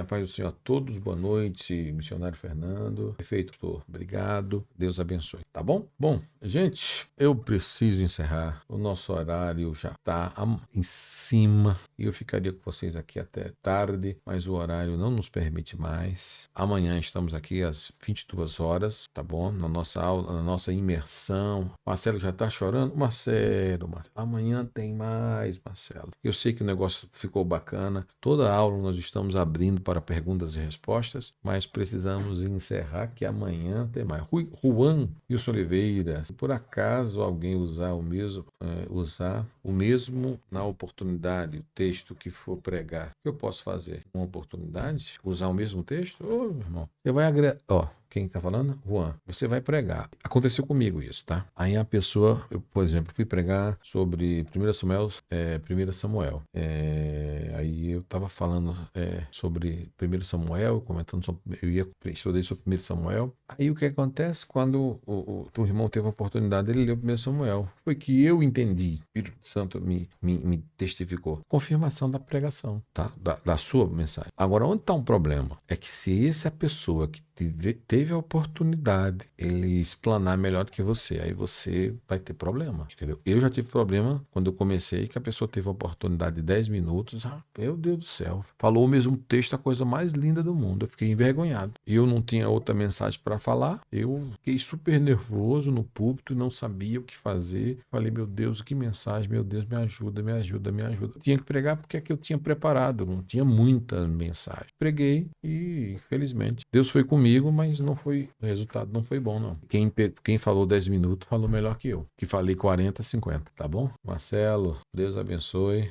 A paz do Senhor a todos, boa noite, missionário Fernando. Perfeito, doutor. Obrigado. Deus abençoe, tá bom? Bom, gente, eu preciso encerrar. O nosso horário já está em cima e eu ficaria com vocês aqui até tarde, mas o horário não nos permite mais. Amanhã estamos aqui às 22 horas, tá bom? Na nossa aula, na nossa imersão. Marcelo já está chorando? Marcelo, amanhã tem mais, Marcelo. Eu sei que o negócio ficou bacana. Toda aula nós estamos abrindo para perguntas e respostas, mas precisamos encerrar que amanhã tem mais. Juan Wilson Oliveira, se por acaso alguém usar o mesmo na oportunidade, o texto que for pregar, o que eu posso fazer? Uma oportunidade? Usar o mesmo texto? Ô, meu irmão, você vai agregar. Quem está falando? Juan. Você vai pregar. Aconteceu comigo isso, tá? Aí a pessoa, eu, por exemplo, fui pregar sobre 1 Samuel. Aí eu estava falando sobre 1 Samuel, comentando sobre, estudei sobre 1 Samuel. Aí o que acontece? Quando o irmão teve a oportunidade, ele leu 1 Samuel. Foi que eu entendi. O Espírito Santo me testificou. Confirmação da pregação, tá? Da sua mensagem. Agora, onde está um problema? É que se essa pessoa que teve teve a oportunidade, ele explanar melhor do que você, aí você vai ter problema, entendeu? Eu já tive problema quando eu comecei, que a pessoa teve a oportunidade de 10 minutos, meu Deus do céu, falou o mesmo texto, a coisa mais linda do mundo, eu fiquei envergonhado. E eu não tinha outra mensagem para falar, eu fiquei super nervoso no púlpito, não sabia o que fazer, falei, meu Deus, que mensagem, meu Deus, me ajuda, me ajuda, me ajuda. Tinha que pregar porque é que eu tinha preparado, não tinha muita mensagem. Preguei e, infelizmente, Deus foi comigo, mas não foi, o resultado não foi bom, não. Quem falou 10 minutos falou melhor que eu, que falei 40, 50, tá bom? Marcelo, Deus abençoe.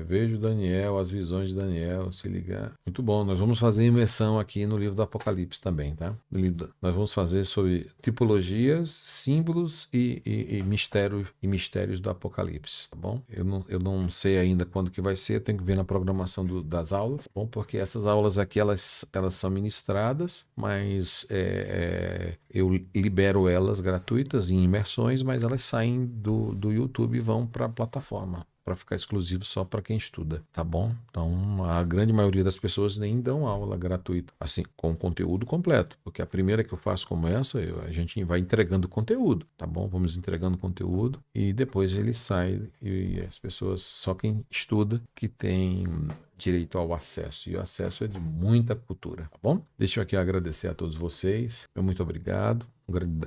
Vejo Daniel, as visões de Daniel, se ligar. Muito bom, nós vamos fazer imersão aqui no livro do Apocalipse também, tá? Nós vamos fazer sobre tipologias, símbolos e mistérios do Apocalipse, tá bom? Eu não sei ainda quando que vai ser, eu tenho que ver na programação das aulas, tá bom? Porque essas aulas aqui, elas são ministradas, mas eu libero elas gratuitas em imersões, mas elas saem do YouTube e vão para a plataforma, para ficar exclusivo só para quem estuda, tá bom? Então, a grande maioria das pessoas nem dão aula gratuita, assim, com conteúdo completo, porque a primeira que eu faço como essa, a gente vai entregando conteúdo, tá bom? Vamos entregando conteúdo e depois ele sai e as pessoas, só quem estuda que tem direito ao acesso, e o acesso é de muita cultura, tá bom? Deixa eu aqui agradecer a todos vocês, meu muito obrigado,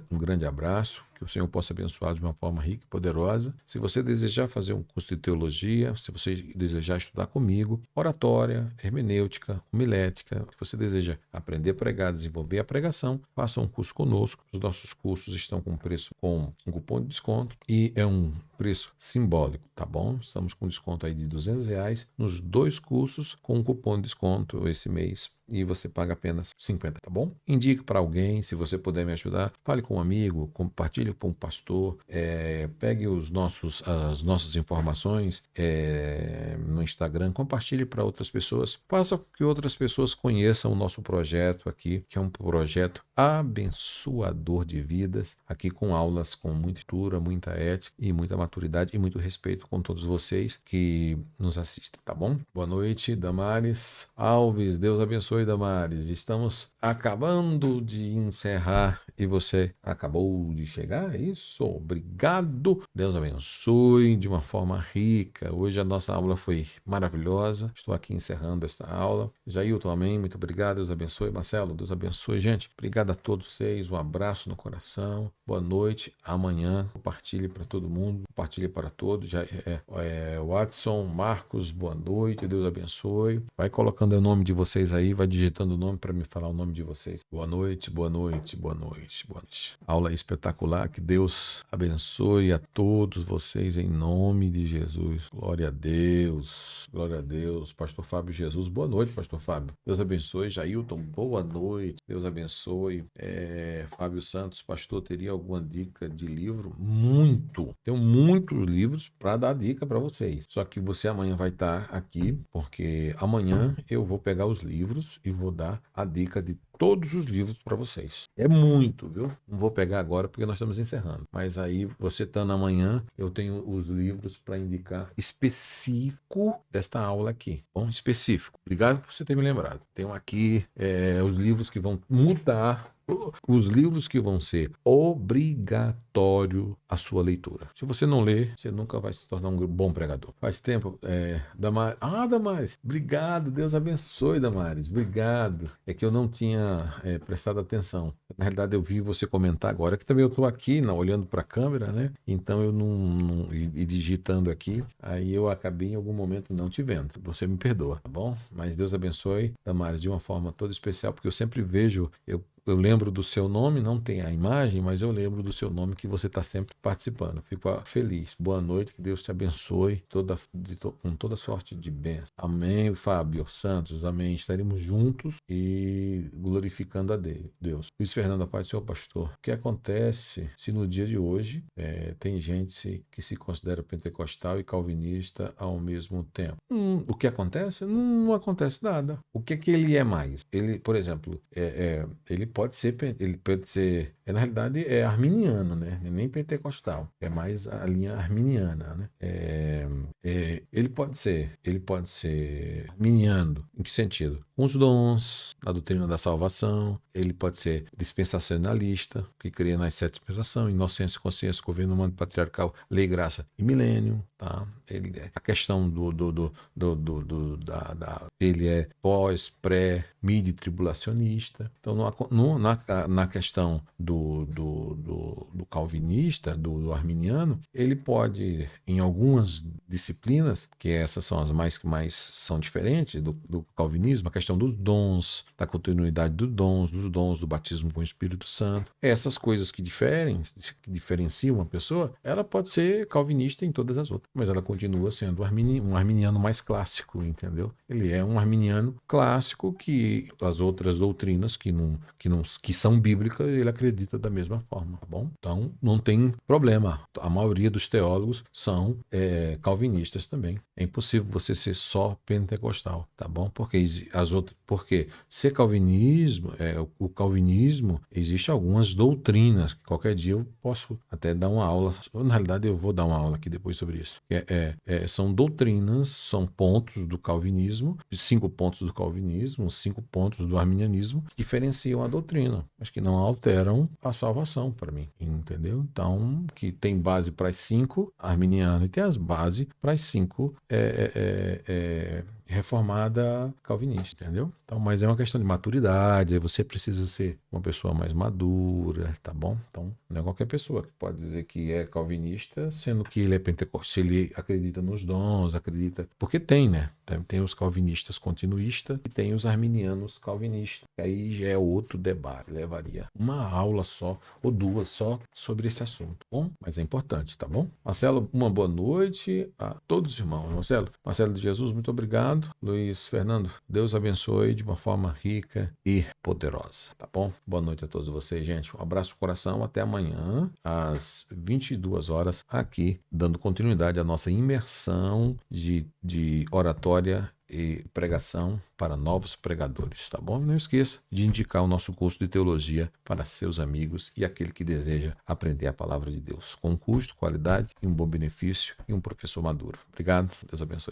um grande abraço, que o Senhor possa abençoar de uma forma rica e poderosa. Se você desejar fazer um curso de teologia, se você desejar estudar comigo, oratória, hermenêutica, homilética, se você deseja aprender a pregar, desenvolver a pregação, faça um curso conosco. Os nossos cursos estão com um cupom de desconto e é um preço simbólico, tá bom? Estamos com desconto aí de R$200 nos 2 cursos com um cupom de desconto esse mês e você paga apenas 50, tá bom? Indique para alguém, se você puder me ajudar, fale com um amigo, compartilhe com um pastor, pegue as nossas informações no Instagram, compartilhe para outras pessoas, faça com que outras pessoas conheçam o nosso projeto aqui, que é um projeto abençoador de vidas, aqui com aulas com muita cultura, muita ética e muita maturidade e muito respeito com todos vocês que nos assistem, tá bom? Boa noite, Damares Alves, Deus abençoe, Damares. Estamos acabando de encerrar e você acabou de chegar, é isso? Obrigado, Deus abençoe de uma forma rica. Hoje a nossa aula foi maravilhosa, estou aqui encerrando esta aula. Jailton, amém, muito obrigado, Deus abençoe. Marcelo, Deus abençoe, gente. Obrigado a todos vocês, um abraço no coração, boa noite, amanhã, compartilhe para todo mundo, compartilhe para todos. Watson, Marcos, boa noite, Deus abençoe. Vai colocando o nome de vocês aí, vai digitando o nome para me falar o nome de vocês. Boa noite, boa noite, boa noite, boa noite. Aula espetacular, que Deus abençoe a todos vocês em nome de Jesus. Glória a Deus, glória a Deus. Pastor Fábio Jesus, boa noite, Pastor Fábio. Deus abençoe. Jailton, boa noite, Deus abençoe. Fábio Santos, pastor, teria alguma dica de livro? Tenho muitos livros para dar dica para vocês. Só que você amanhã vai estar aqui, porque amanhã eu vou pegar os livros e vou dar a dica de todos os livros para vocês. É muito, viu? Não vou pegar agora porque nós estamos encerrando. Mas aí, você estando amanhã, eu tenho os livros para indicar específico desta aula aqui. Bom, específico. Obrigado por você ter me lembrado. Tenho aqui os livros que vão mudar, os livros que vão ser obrigatório a sua leitura. Se você não ler, você nunca vai se tornar um bom pregador. Faz tempo, Damares. Damares, obrigado, Deus abençoe, Damares, obrigado. É que eu não tinha prestado atenção. Na realidade, eu vi você comentar agora, que também eu estou aqui, olhando para a câmera, né? Então eu e digitando aqui, aí eu acabei em algum momento não te vendo. Você me perdoa, tá bom? Mas Deus abençoe, Damares, de uma forma toda especial, porque eu sempre vejo, eu lembro do seu nome, não tem a imagem, mas eu lembro do seu nome que você está sempre participando. Fico feliz. Boa noite, que Deus te abençoe com toda sorte de bênção. Amém, Fábio Santos, amém. Estaremos juntos e glorificando a Deus. Luiz Fernando, a paz do Senhor, pastor. O que acontece se no dia de hoje tem gente que se considera pentecostal e calvinista ao mesmo tempo? O que acontece? Não acontece nada. O que ele é mais? Ele, por exemplo, ele pode ser na realidade é arminiano, né? Nem pentecostal, é mais a linha arminiana, né? Ele pode ser arminiano. Em que sentido? Com os dons, a doutrina da salvação. Ele pode ser dispensacionalista, que crê nas sete dispensações: inocência, consciência, governo humano, patriarcal, lei, graça e milênio, tá? A questão ele é pós, pré, mid e tribulacionista. Então, na questão do calvinista, do arminiano, ele pode, em algumas disciplinas, que essas são as mais são diferentes do calvinismo, a questão dos dons, da continuidade dos dons, do batismo com o Espírito Santo, essas coisas que diferenciam uma pessoa, ela pode ser calvinista em todas as outras, mas ela continua sendo um arminiano mais clássico, entendeu? Ele é um arminiano clássico que as outras doutrinas que são bíblicas, ele acredita da mesma forma, tá bom? Então, não tem problema. A maioria dos teólogos são calvinistas também. É impossível você ser só pentecostal, tá bom? Porque ser calvinismo, o calvinismo, existe algumas doutrinas, que qualquer dia eu posso até dar uma aula, na realidade eu vou dar uma aula aqui depois sobre isso. São doutrinas, são pontos do calvinismo, 5 pontos do calvinismo, 5 pontos do arminianismo, que diferenciam a doutrina, mas que não alteram a salvação para mim, entendeu? Então, que tem base para as 5 arminiano e tem as bases para as 5 reformada calvinista, entendeu? Então, mas é uma questão de maturidade, você precisa ser uma pessoa mais madura, tá bom? Então, não é qualquer pessoa que pode dizer que é calvinista, sendo que ele é pentecostal, ele acredita nos dons, porque tem, né? Tem os calvinistas continuistas e tem os arminianos calvinistas. Aí já é outro debate, levaria uma aula só ou 2 só sobre esse assunto, tá bom? Mas é importante, tá bom? Marcelo, uma boa noite a todos os irmãos. Marcelo de Jesus, muito obrigado. Luiz Fernando, Deus abençoe de uma forma rica e poderosa, tá bom? Boa noite a todos vocês, gente. Um abraço no coração, até amanhã, às 22 horas, aqui, dando continuidade à nossa imersão de oratória e pregação para novos pregadores, tá bom? Não esqueça de indicar o nosso curso de teologia para seus amigos e aquele que deseja aprender a palavra de Deus, com custo, qualidade e um bom benefício e um professor maduro. Obrigado, Deus abençoe.